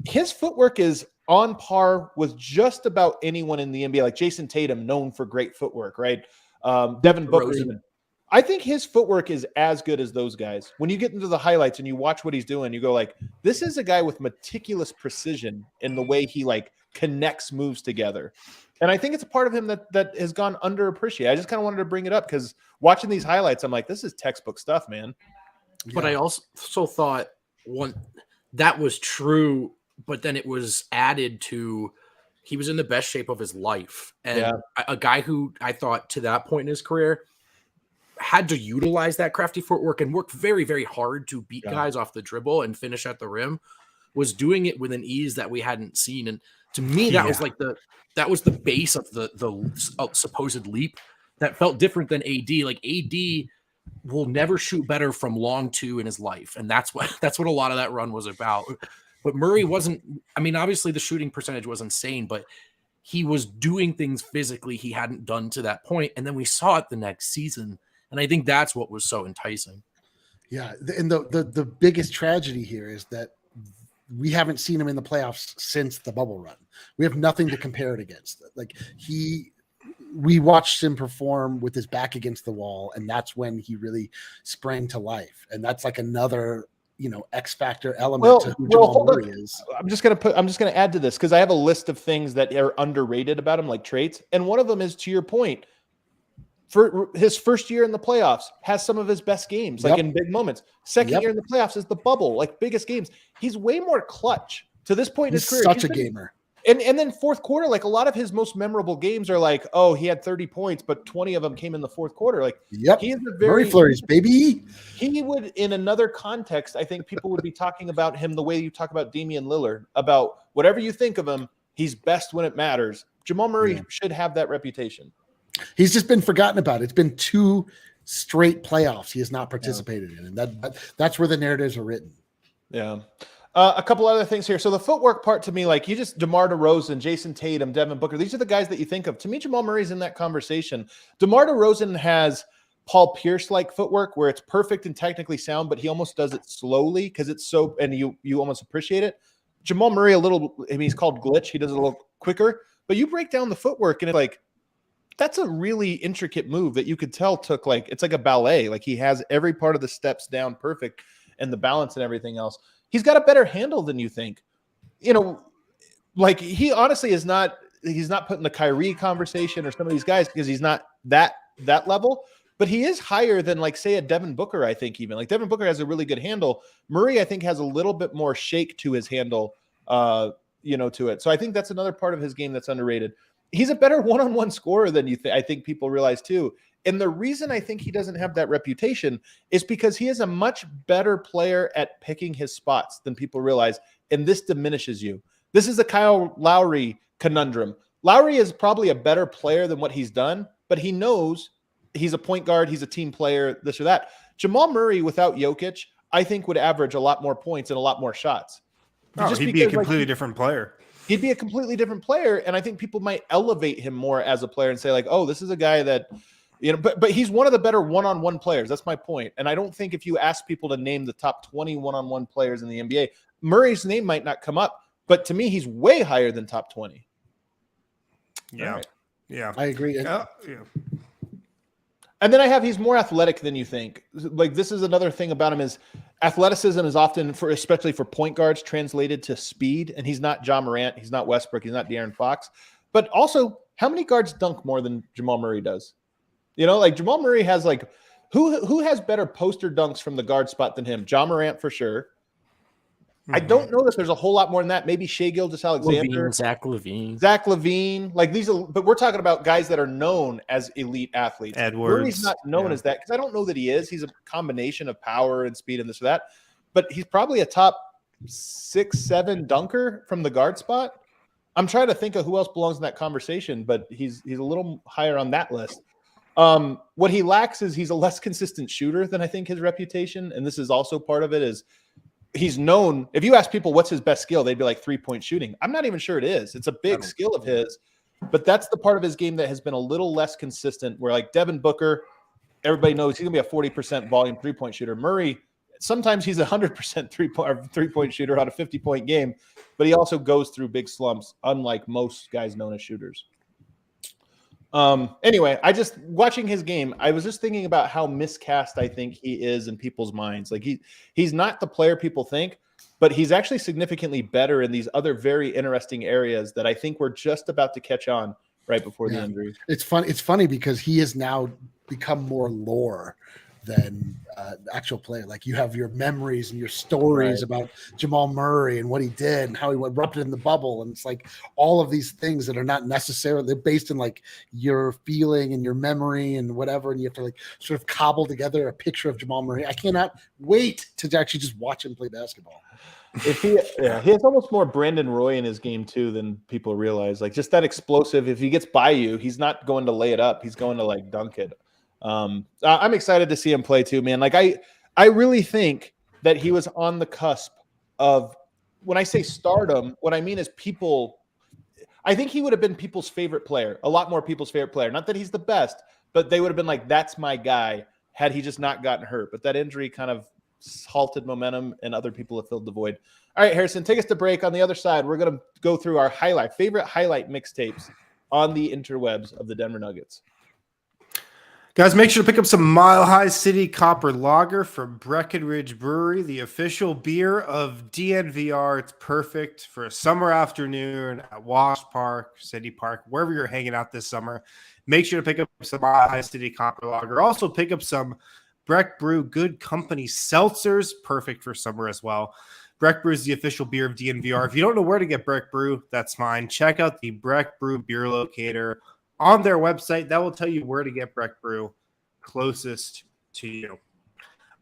His footwork is on par with just about anyone in the NBA, like Jason Tatum, known for great footwork, right? Devin Booker. I think his footwork is as good as those guys. When you get into the highlights and you watch what he's doing, you go like, this is a guy with meticulous precision in the way he like connects moves together. And I think it's a part of him that has gone underappreciated. I just kind of wanted to bring it up because watching these highlights, I'm like, this is textbook stuff, man. But I also thought that was true, but then it was added to he was in the best shape of his life. And a guy who I thought to that point in his career had to utilize that crafty footwork and work very, very hard to beat guys off the dribble and finish at the rim, was doing it with an ease that we hadn't seen. And to me, that was like that was the base of the supposed leap that felt different than AD. Like, AD will never shoot better from long two in his life. And that's what a lot of that run was about. But Murray wasn't, I mean, obviously the shooting percentage was insane, but he was doing things physically he hadn't done to that point. And then we saw it the next season. And I think that's what was so enticing. Yeah. And the biggest tragedy here is that we haven't seen him in the playoffs since the bubble run. We have nothing to compare it against. Like we watched him perform with his back against the wall, and that's when he really sprang to life. And that's like another, X factor element to who Jamal Murray is. I'm just gonna add to this because I have a list of things that are underrated about him, like traits, and one of them is, to your point, for his first year in the playoffs, has some of his best games, like in big moments. Second year in the playoffs is the bubble, like biggest games. He's way more clutch to this point in his career. Such a gamer. And then fourth quarter, like a lot of his most memorable games are like, oh, he had 30 points, but 20 of them came in the fourth quarter. Like, he is a very Murray flurries, baby. He would, in another context, I think people would be talking about him the way you talk about Damian Lillard, about whatever you think of him, he's best when it matters. Jamal Murray should have that reputation. He's just been forgotten about. It's been 2 straight playoffs he has not participated in, and that's where the narratives are written. Yeah. A couple other things here. So the footwork part, to me, like DeMar DeRozan, Jason Tatum, Devin Booker, these are the guys that you think of. To me, Jamal Murray's in that conversation. DeMar DeRozan has Paul Pierce-like footwork where it's perfect and technically sound, but he almost does it slowly because it's so, and you almost appreciate it. Jamal Murray, he's called glitch. He does it a little quicker, but you break down the footwork and it's like, that's a really intricate move that you could tell took it's like a ballet. Like he has every part of the steps down perfect and the balance and everything else. He's got a better handle than you think. Like he honestly he's not put in the Kyrie conversation or some of these guys because he's not that level, but he is higher than like say a Devin Booker. I think even like Devin Booker has a really good handle. Murray, I think, has a little bit more shake to his handle, to it. So I think that's another part of his game that's underrated. He's a better one-on-one scorer than I think people realize too. And the reason I think he doesn't have that reputation is because he is a much better player at picking his spots than people realize. And this diminishes you. This is a Kyle Lowry conundrum. Lowry is probably a better player than what he's done, but he knows he's a point guard. He's a team player, this or that. Jamal Murray without Jokic, I think would average a lot more points and a lot more shots. He'd be a completely different player. He'd be a completely different player. And I think people might elevate him more as a player and say like, oh, this is a guy that, but he's one of the better one-on-one players. That's my point. And I don't think if you ask people to name the top 20 one-on-one players in the NBA, Murray's name might not come up, but to me, he's way higher than top 20. Yeah. Right. Yeah. I agree. Yeah. And then he's more athletic than you think. Like this is another thing about him is athleticism is often especially for point guards translated to speed. And he's not Ja Morant. He's not Westbrook. He's not De'Aaron Fox, but also how many guards dunk more than Jamal Murray does? Like Jamal Murray has like, who has better poster dunks from the guard spot than him? Ja Morant for sure. I don't know that there's a whole lot more than that. Maybe Shai Gilgeous-Alexander, Zach LaVine. Like but we're talking about guys that are known as elite athletes. Edwards. Murray's not known as that because I don't know that he is. He's a combination of power and speed and this or that, but he's probably a top 6-7 dunker from the guard spot. I'm trying to think of who else belongs in that conversation, but he's a little higher on that list. What he lacks is he's a less consistent shooter than I think his reputation, and this is also part of it, is he's known. If you ask people what's his best skill, they'd be like 3-point shooting. I'm not even sure it is. It's a big skill of his, but that's the part of his game that has been a little less consistent, where like Devin Booker, everybody knows he's gonna be a 40% volume 3-point shooter. Murray, sometimes he's 100% three-point shooter on a 50-point game, but he also goes through big slumps, unlike most guys known as shooters. Anyway, watching his game, I was just thinking about how miscast I think he is in people's minds. Like he's not the player people think, but he's actually significantly better in these other very interesting areas that I think we're just about to catch on right before the injury. It's funny because he has now become more lore than actual player. Like you have your memories and your stories about Jamal Murray and what he did and how he erupted in the bubble. And it's like all of these things that are not necessarily based in like your feeling and your memory and whatever. And you have to like sort of cobble together a picture of Jamal Murray. I cannot wait to actually just watch him play basketball. He has almost more Brandon Roy in his game too than people realize. Like just that explosive. If he gets by you, he's not going to lay it up. He's going to like dunk it. I'm excited to see him play too, man. Like I really think that he was on the cusp of when I say stardom, what I mean is people. I think he would have been people's favorite player, a lot more people's favorite player. Not that he's the best, but they would have been like, that's my guy, had he just not gotten hurt. But that injury kind of halted momentum, and other people have filled the void. All right, Harrison, take us to break. On the other side, we're going to go through our favorite highlight mixtapes on the interwebs of the Denver Nuggets. Guys, make sure to pick up some Mile High City Copper Lager from Breckenridge Brewery, the official beer of DNVR. It's perfect for a summer afternoon at Wash Park, City Park, wherever you're hanging out this summer. Make sure to pick up some Mile High City Copper Lager. Also, pick up some Breck Brew Good Company seltzers, perfect for summer as well. Breck Brew is the official beer of DNVR. If you don't know where to get Breck Brew, that's fine. Check out the Breck Brew beer locator on their website. That will tell you where to get Breck Brew closest to you.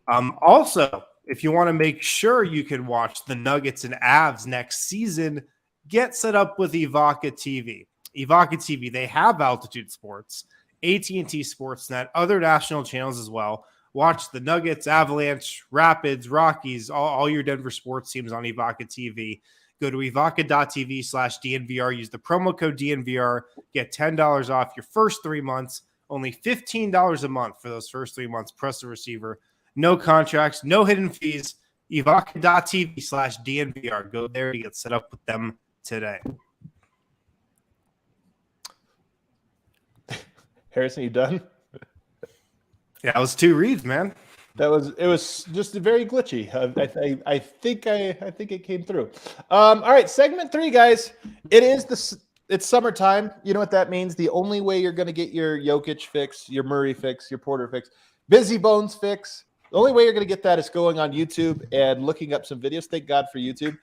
Also, if you want to make sure you can watch the Nuggets and Avs next season, get set up with Evoca TV. Evoca TV, they have Altitude Sports, AT&T Sportsnet, other national channels as well. Watch the Nuggets, Avalanche, Rapids, Rockies, all your Denver sports teams on Evoca TV. Go to evoca.tv/DNVR. Use the promo code DNVR. Get $10 off your first 3 months. Only $15 a month for those first 3 months. Press the receiver. No contracts, no hidden fees. Evoca.tv/DNVR. Go there to get set up with them today. Harrison, you done? Yeah, it was 2 reads, man. It was just very glitchy. I think it came through. All right, segment 3, guys. It's summertime. You know what that means? The only way you're going to get your Jokic fix, your Murray fix, your Porter fix, Busy Bones fix. The only way you're going to get that is going on YouTube and looking up some videos. Thank God for YouTube.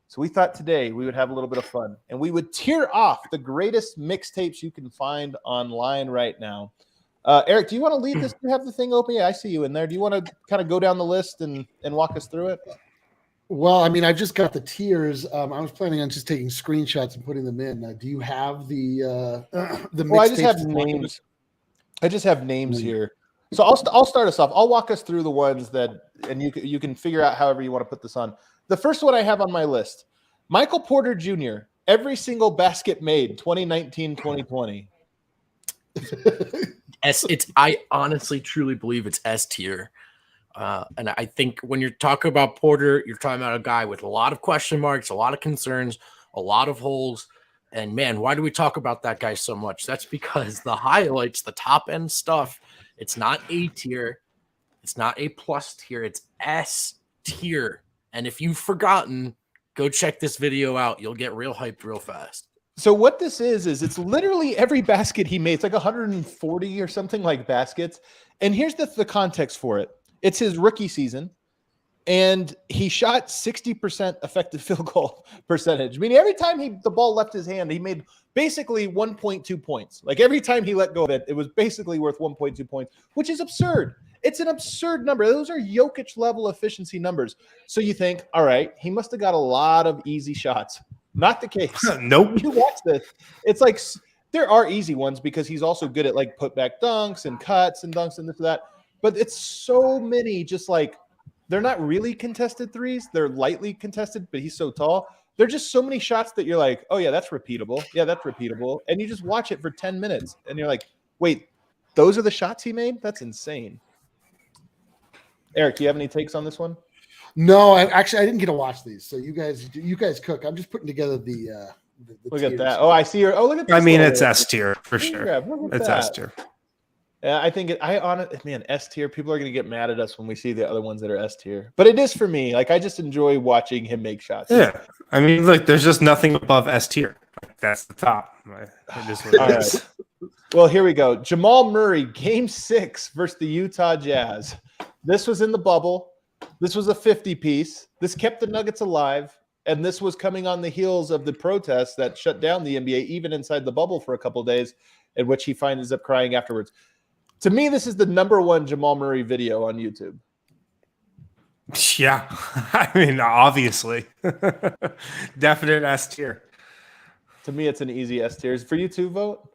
So we thought today we would have a little bit of fun, and we would tear off the greatest mixtapes you can find online right now. Eric, do you want to lead this? Do you have the thing open? Yeah, I see you in there. Do you want to kind of go down the list and walk us through it? Well, I mean, I've just got the tiers. I was planning on just taking screenshots and putting them in. Do you have the Well, I just have names. I just have names here. So I'll start us off. I'll walk us through the ones and you can figure out however you want to put this on. The first one I have on my list, Michael Porter Jr., every single basket made, 2019-2020. I honestly truly believe it's S tier. And I think when you're talking about Porter, you're talking about a guy with a lot of question marks, a lot of concerns, a lot of holes. And man, why do we talk about that guy so much? That's because the highlights, the top end stuff, it's not A tier. It's not A plus tier. It's S tier. And if you've forgotten, go check this video out. You'll get real hyped real fast. So what this is it's literally every basket he made. It's like 140 or something like baskets. And here's the context for it. It's his rookie season, and he shot 60% effective field goal percentage. Meaning every time the ball left his hand, he made basically 1.2 points. Like every time he let go of it, it was basically worth 1.2 points, which is absurd. It's an absurd number. Those are Jokic level efficiency numbers. So you think, all right, he must have got a lot of easy shots. Not the case. Nope. When you watch this, it's like there are easy ones because he's also good at like putback dunks and cuts and dunks and this and that. But it's so many just like they're not really contested threes. They're lightly contested, but he's so tall. There are just so many shots that you're like, oh, yeah, that's repeatable. Yeah, that's repeatable. And you just watch it for 10 minutes and you're like, wait, those are the shots he made? That's insane. Eric, do you have any takes on this one? No, I didn't get to watch these. So you guys cook. I'm just putting together the look tiers. At that. Oh, I see your. Oh, look at this. I mean, it's S tier for sure. It's that. S tier. I think S tier. People are going to get mad at us when we see the other ones that are S tier. But it is for me. Like I just enjoy watching him make shots. Yeah, I mean, look, there's just nothing above S tier. That's the top. It is what it is. Right. Well, here we go. Jamal Murray, Game 6 versus the Utah Jazz. This was in the bubble. This was a 50-piece. This kept the Nuggets alive, and this was coming on the heels of the protests that shut down the NBA, even inside the bubble for a couple of days, in which he ends up crying afterwards. To me, this is the #1 Jamal Murray video on YouTube. Yeah, I mean, obviously. Definite S tier. To me, it's an easy S tier. For you too, Vogt?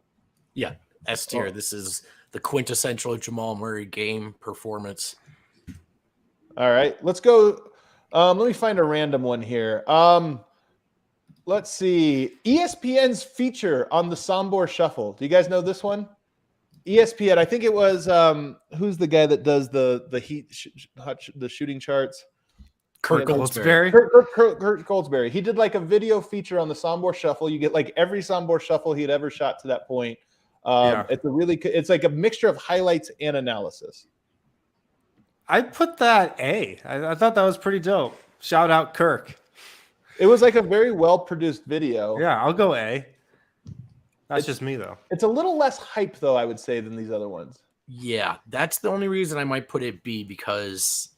Yeah, S tier. This is the quintessential Jamal Murray game performance. All right, let's go. Let me find a random one here. Let's see. ESPN's feature on the Sombor Shuffle. Do you guys know this one? ESPN. I think it was who's the guy that does the shooting charts? Kurt Goldsberry. Kurt Goldsberry. He did like a video feature on the Sombor Shuffle. You get like every Sombor Shuffle he'd ever shot to that point. It's like a mixture of highlights and analysis. I'd put that A. I thought that was pretty dope. Shout out Kirk. It was like a very well-produced video. Yeah, I'll go A. That's just me, though. It's a little less hype, though, I would say, than these other ones. Yeah, that's the only reason I might put it B, because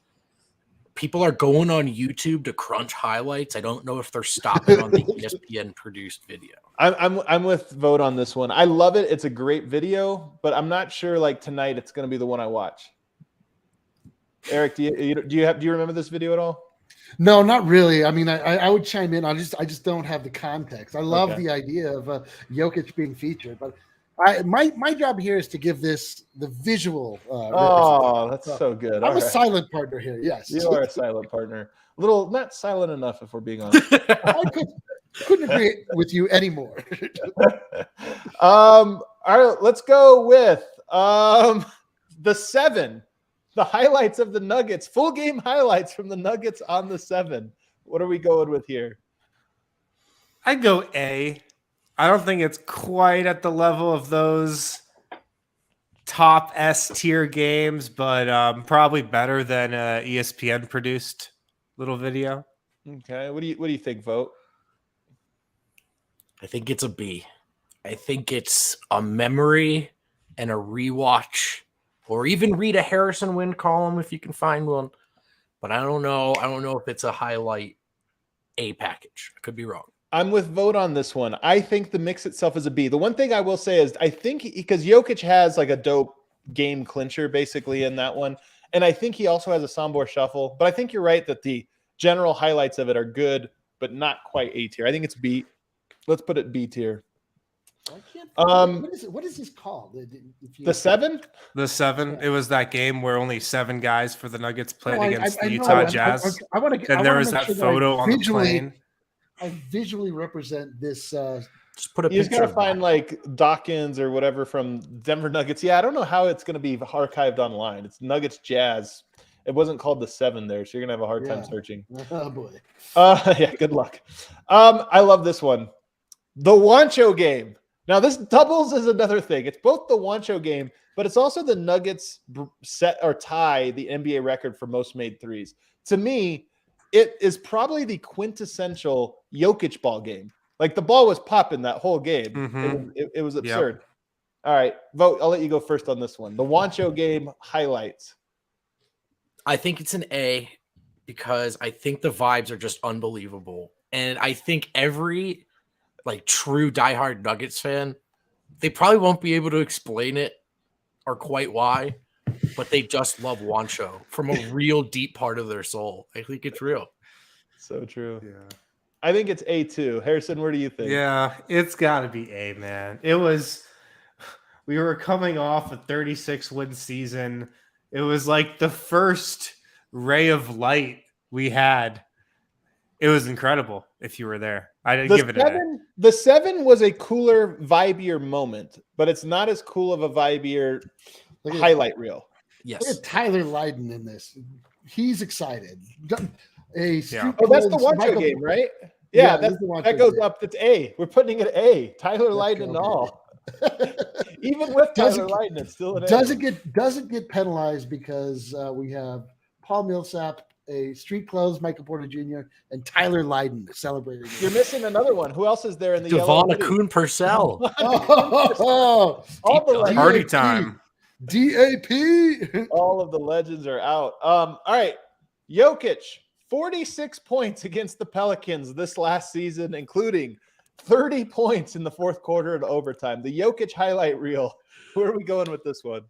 people are going on YouTube to crunch highlights. I don't know if they're stopping on the ESPN-produced video. I'm with Vogt on this one. I love it. It's a great video, but I'm not sure, like, tonight it's going to be the one I watch. Eric, do you remember this video at all? No, not really. I mean, I would chime in. I just don't have the context. I love the idea of Jokic being featured, but my job here is to give this the visual. Oh, that's so good. I'm a silent partner here. Yes, you are a silent partner. A little not silent enough, if we're being honest. I couldn't agree with you anymore. All right, let's go with the 7. The highlights of the Nuggets, full game highlights from the Nuggets on the 7. What are we going with here? I'd go A. I don't think it's quite at the level of those top S tier games, but probably better than ESPN produced little video. Okay, what do you think, Vogt? I think it's a B. I think it's a memory and a rewatch. Or even read a Harrison Wind column if you can find one. But I don't know. I don't know if it's a highlight A package. I could be wrong. I'm with Vogt on this one. I think the mix itself is a B. The one thing I will say is I think because Jokic has like a dope game clincher basically in that one. And I think he also has a Sombor Shuffle. But I think you're right that the general highlights of it are good, but not quite A tier. I think it's B. Let's put it B tier. What is this called? The 7? The 7. It was that game where only 7 guys for the Nuggets played against the Utah Jazz. And there was that photo on the plane. I visually represent this. Just put a you just picture. Gotta find like Dawkins or whatever from Denver Nuggets. Yeah, I don't know how it's gonna be archived online. It's Nuggets Jazz. It wasn't called the 7 there, so you're gonna have a hard time searching. Oh boy. Yeah, good luck. I love this one. The Wancho game. Now, this doubles is another thing. It's both the Wancho game, but it's also the Nuggets set or tie the NBA record for most made threes. To me, it is probably the quintessential Jokic ball game. Like, the ball was popping that whole game. Mm-hmm. It was absurd. Yep. All right, Vogt, I'll let you go first on this one. The Wancho game highlights. I think it's an A because I think the vibes are just unbelievable. And I think every true diehard Nuggets fan, they probably won't be able to explain it or quite why, but they just love Wancho from a real deep part of their soul. I think it's real. So true. Yeah. I think it's A too. Harrison, where do you think? Yeah, it's got to be A, man. We were coming off a 36-win season. It was like the first ray of light we had. It was incredible if you were there. I didn't give it an A. The 7 was a cooler, vibier moment, but it's not as cool of a vibier highlight reel. Yes. Look at Tyler Lydon in this. He's excited. Oh, that's the Wancho game, right? Yeah, that goes up. It's A. We're putting it A. Tyler Lydon and all. Even with Tyler Lydon, it's still an A. Doesn't get penalized because we have Paul Millsap, a street clothes Michael Porter Jr., and Tyler Lydon celebrating. You're missing another one. Who else is there in the Devon Akun Purcell? All the party time. DAP. All of the legends are out. All right. Jokic, 46 points against the Pelicans this last season, including 30 points in the fourth quarter and overtime. The Jokic highlight reel. Where are we going with this one?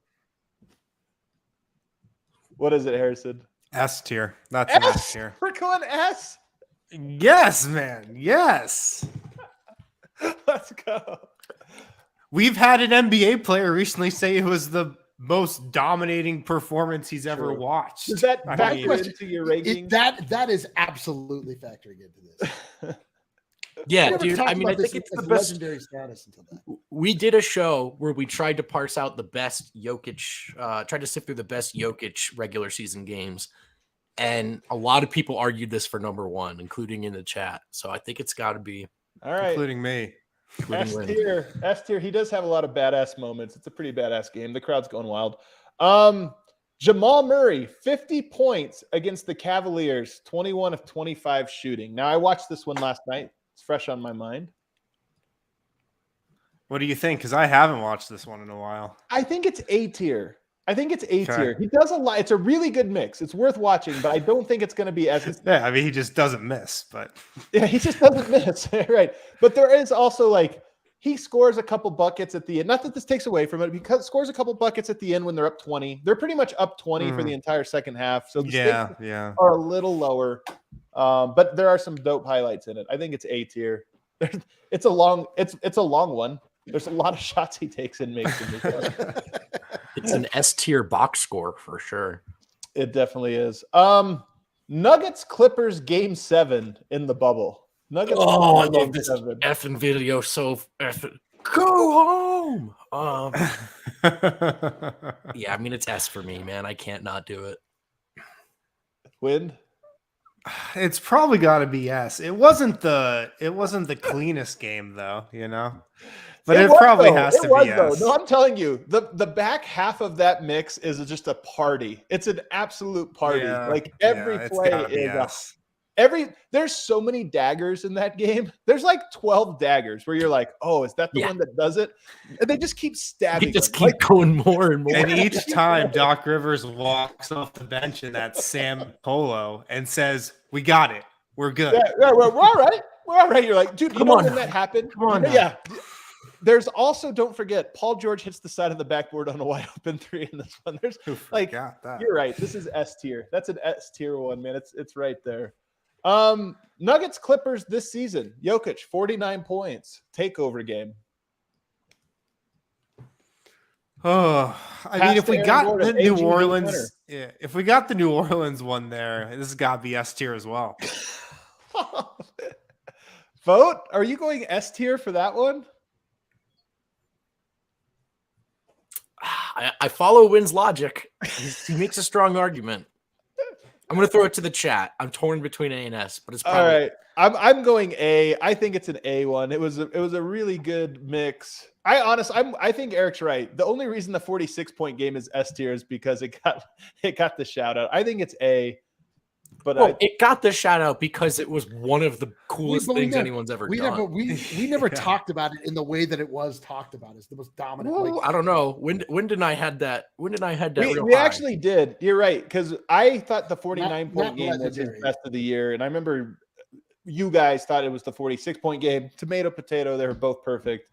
What is it, Harrison? S tier. That's an S tier. We're going S. Yes, man. Yes. Let's go. We've had an NBA player recently say it was the most dominating performance he's ever watched. Does that I factor mean, into your ranking? That is absolutely factoring into this. Yeah, never dude. talked I mean, I about this think it's as the best. legendary status until then. We did a show where we tried to parse out the best Jokic, tried to sift through the best Jokic regular season games. And a lot of people argued this for number one, including in the chat. So I think it's got to be. All right. including me. S tier. He does have a lot of badass moments. It's a pretty badass game. The crowd's going wild. Jamal Murray, 50 points against the Cavaliers, 21 of 25 shooting. Now, I watched this one last night. It's fresh on my mind. What do you think? Because I haven't watched this one in a while. I think it's A tier. Tier. He does a lot. It's a really good mix. It's worth watching, but I don't think it's going to be as. Yeah, I mean, he just doesn't miss, but. Yeah, he just doesn't miss. Right. But there is also like, he scores a couple buckets at the end. Not that this takes away from it, because scores a couple buckets at the end when they're up 20. They're pretty much up 20 for the entire second half. So the stakes are a little lower. But there are some dope highlights in it. I think it's A tier. It's a long one. There's a lot of shots he takes and makes in this one. It's an S tier box score for sure. It definitely is. Nuggets Clippers game 7 in the bubble. Nuggets. Oh, I love this effing video. So effing go home. Yeah, I mean it's S for me, man. I can't not do it. Wind. It's probably got to be S. It wasn't the cleanest game though, you know. But it probably has to be S. No, I'm telling you, the back half of that mix is just a party. It's an absolute party. Yeah, like every play is there's so many daggers in that game. There's like 12 daggers where you're like, oh, is that the one that does it? And they just keep stabbing. They just keep going more and more. And each time Doc Rivers walks off the bench in that Sam Polo and says, "We got it. We're good. Yeah, we're all right. We're all right." You're like, dude, Come on when that happened? Come on. Yeah. There's also, don't forget, Paul George hits the side of the backboard on a wide open 3 in this one. There's like, you're right. This is S tier. That's an S tier one, man. It's right there. Nuggets Clippers this season. Jokic, 49 points. Takeover game. Oh, I mean, if we got the New Orleans, if we got the New Orleans one there, this has got to be S tier as well. Vogt, are you going S tier for that one? I follow Wynn's logic. He makes a strong argument. I'm going to throw it to the chat. I'm torn between A and S, but it's probably all right. I'm going A. I think it's an A one. It was a really good mix. I think Eric's right. The only reason the 46-point game is S tier is because it got the shout out. I think it's A. But it got the shout out because it was one of the coolest things anyone's ever done. We never talked about it in the way that it was talked about as the most dominant. Well, I don't know. When did I had that? When did I had that? We actually did. You're right, because I thought the 49-point game was his best of the year, and I remember you guys thought it was the 46-point game. Tomato, potato, they were both perfect,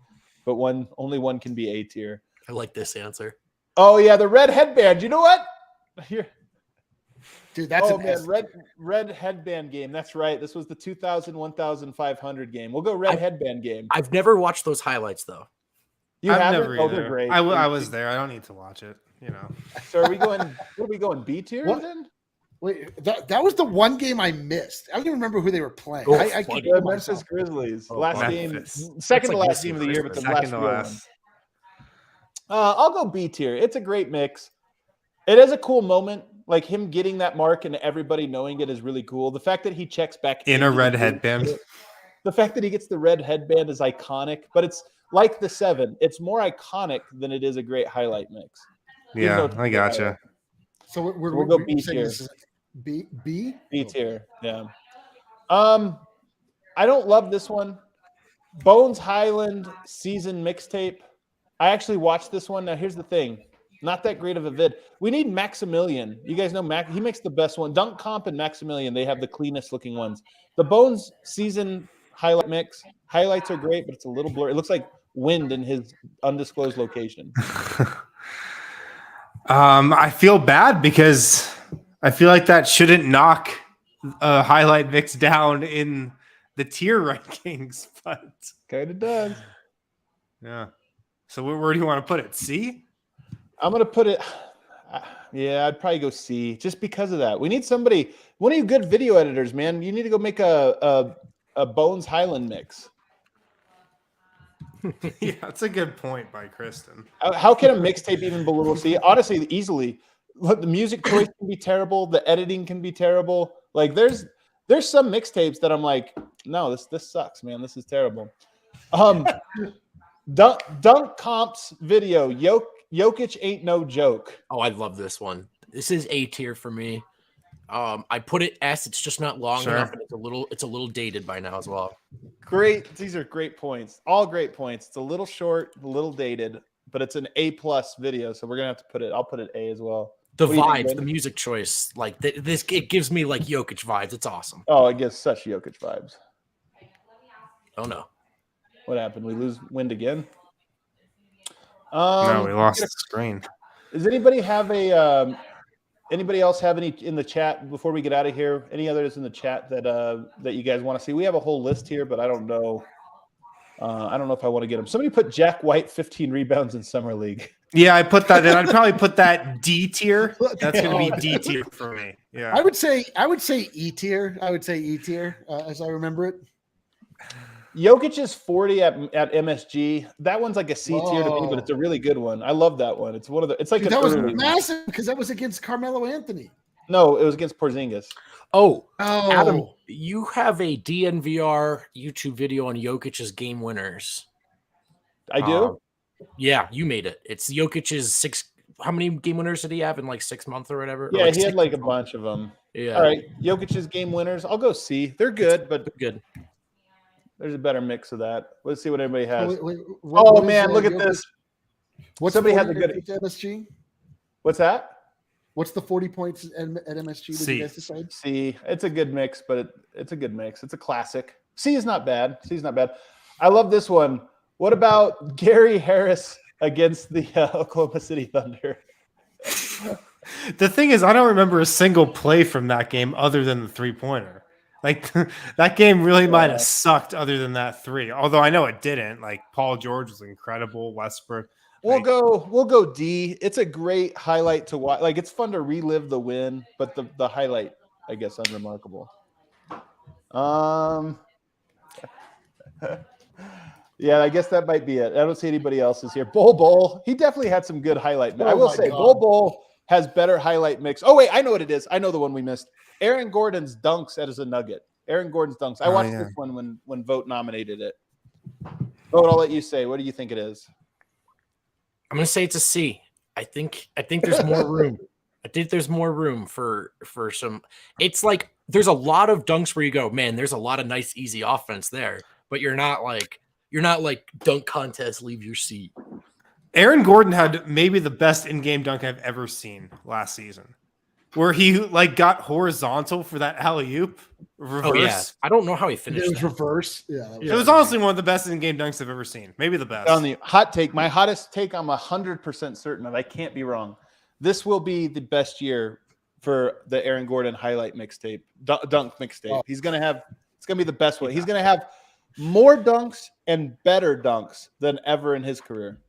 but only one can be A tier. I like this answer. Oh yeah, the red headband. You know what? Here. Dude, that's red headband game. That's right. This was the 1,500 game. We'll go headband game. I've never watched those highlights though. I've never either. They're great. I was there. I don't need to watch it. You know. So are we going? What are we going? B tier then? Wait, that was the one game I missed. I don't even remember who they were playing. The Memphis Grizzlies. Game, second to last game of the year, but the last. I'll go B tier. It's a great mix. It is a cool moment. Like him getting that mark and everybody knowing it is really cool. The fact that he checks back in a red headband. The fact that he gets the red headband is iconic, but it's like the 7. It's more iconic than it is a great highlight mix. Yeah, I gotcha. So we'll go B tier. B tier. Yeah. I don't love this one. Bones Highland season mixtape. I actually watched this one. Now here's the thing. Not that great of a vid. We need Maximilian. You guys know he makes the best one. Dunk Comp and Maximilian, they have the cleanest looking ones. The Bones season highlight mix. Highlights are great, but it's a little blurry. It looks like wind in his undisclosed location. I feel bad because I feel like that shouldn't knock a highlight mix down in the tier rankings, but kind of does. Yeah. So where do you want to put it? C? I'm gonna put it. Yeah, I'd probably go C, just because of that. We need somebody. One of you good video editors, man. You need to go make a Bones Highland mix. Yeah, that's a good point by Kristen. How can a mixtape even below C? Honestly, easily. Look, the music choice can be terrible. The editing can be terrible. Like there's some mixtapes that I'm like, no, this sucks, man. This is terrible. Dunk Comp's video, Jokic ain't no joke. Oh, I love this one. This is A tier for me. I put it S. It's just not long enough, and it's a little dated by now as well. Great. These are great points. All great points. It's a little short, a little dated, but it's an A+ video, so we're gonna have to put it. I'll put it A as well. The vibes, the music choice, like this, it gives me like Jokic vibes. It's awesome. Oh, it gives such Jokic vibes. Oh no, what happened? We lose wind again. No, we lost the screen. Does anybody have a? Anybody else have any in the chat before we get out of here? Any others in the chat that you guys want to see? We have a whole list here, but I don't know. I don't know if I want to get them. Somebody put Jack White 15 rebounds in summer league. Yeah, I put that in. I'd probably put that D tier. That's going to be D tier for me. Yeah, I would say E tier. I would say E tier as I remember it. Jokic is 40 at MSG. That one's like a C tier to me, but it's a really good one. I love that one. It's one of the. It's like that was massive because that was against Carmelo Anthony. No, it was against Porzingis. Oh, Adam, you have a DNVR YouTube video on Jokic's game winners. I do. Yeah, you made it. It's Jokic's 6. How many game winners did he have in like 6 months or whatever? Yeah, he had like a bunch of them. Yeah. All right, Jokic's game winners. I'll go C. They're good, but good. There's a better mix of that. Let's see what everybody has. What man, look at this. Somebody has a good MSG. What's that? What's the 40 points at MSG? Did you guys decide? C. It's a good mix, but it's a good mix. It's a classic. C is not bad. C is not bad. I love this one. What about Gary Harris against the Oklahoma City Thunder? The thing is, I don't remember a single play from that game other than the 3-pointer. Like that game really might have sucked other than that 3. Although I know it didn't. Like Paul George was incredible. Westbrook. We'll go D. It's a great highlight to watch. Like it's fun to relive the win, but the highlight, I guess, unremarkable. Yeah, I guess that might be it. I don't see anybody else's here. Bol, he definitely had some good highlight. I will say, Bol has better highlight mix. Oh wait, I know what it is. I know the one we missed. Aaron Gordon's dunks as a Nugget. Aaron Gordon's dunks. I watched this one when Vogt nominated it. Vogt, I'll let you say. What do you think it is? I'm gonna say it's a C. I think there's more room. I think there's more room for some. It's like there's a lot of dunks where you go, man. There's a lot of nice, easy offense there, but you're not like dunk contest. Leave your seat. Aaron Gordon had maybe the best in-game dunk I've ever seen last season, where he like got horizontal for that alley-oop reverse. Oh, yeah. I don't know how he finished. It was reverse. Yeah, it was honestly one of the best in-game dunks I've ever seen. Maybe the best. On the hot take, my hottest take, I'm 100% certain of. I can't be wrong. This will be the best year for the Aaron Gordon highlight mixtape, dunk mixtape. He's gonna have. It's gonna be the best one. He's gonna have more dunks and better dunks than ever in his career.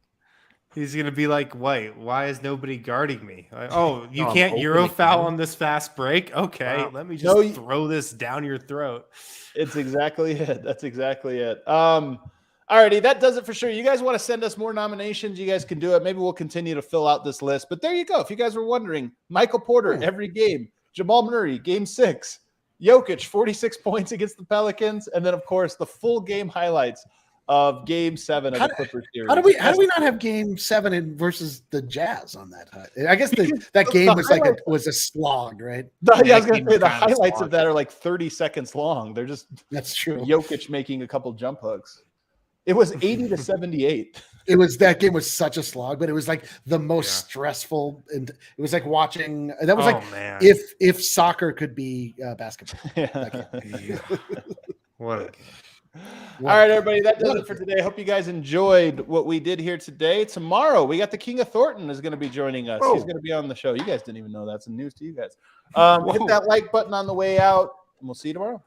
He's going to be like, wait, why is nobody guarding me? Like, oh, you can't Euro foul on this fast break? Okay, let me just throw this down your throat. It's exactly it. That's exactly it. Alrighty, that does it for sure. You guys want to send us more nominations, you guys can do it. Maybe we'll continue to fill out this list. But there you go. If you guys were wondering, Michael Porter, every game. Jamal Murray, game 6. Jokic, 46 points against the Pelicans. And then, of course, the full game highlights of Game 7 of the Clippers series. How do we not have Game 7 versus the Jazz on that? I guess that game was a slog, right? I was going to say the highlights of that are like 30 seconds long. They're just that's true. Jokic making a couple jump hooks. It was 80-78. That game was such a slog, but it was like the most stressful, and it was like watching. That was if soccer could be basketball. Yeah. What? All right, everybody, that does it for today. I hope you guys enjoyed what we did here today. Tomorrow, we got the King of Thornton is going to be joining us. He's going to be on the show. You guys didn't even know that's news to you guys. Hit that like button on the way out, and we'll see you tomorrow.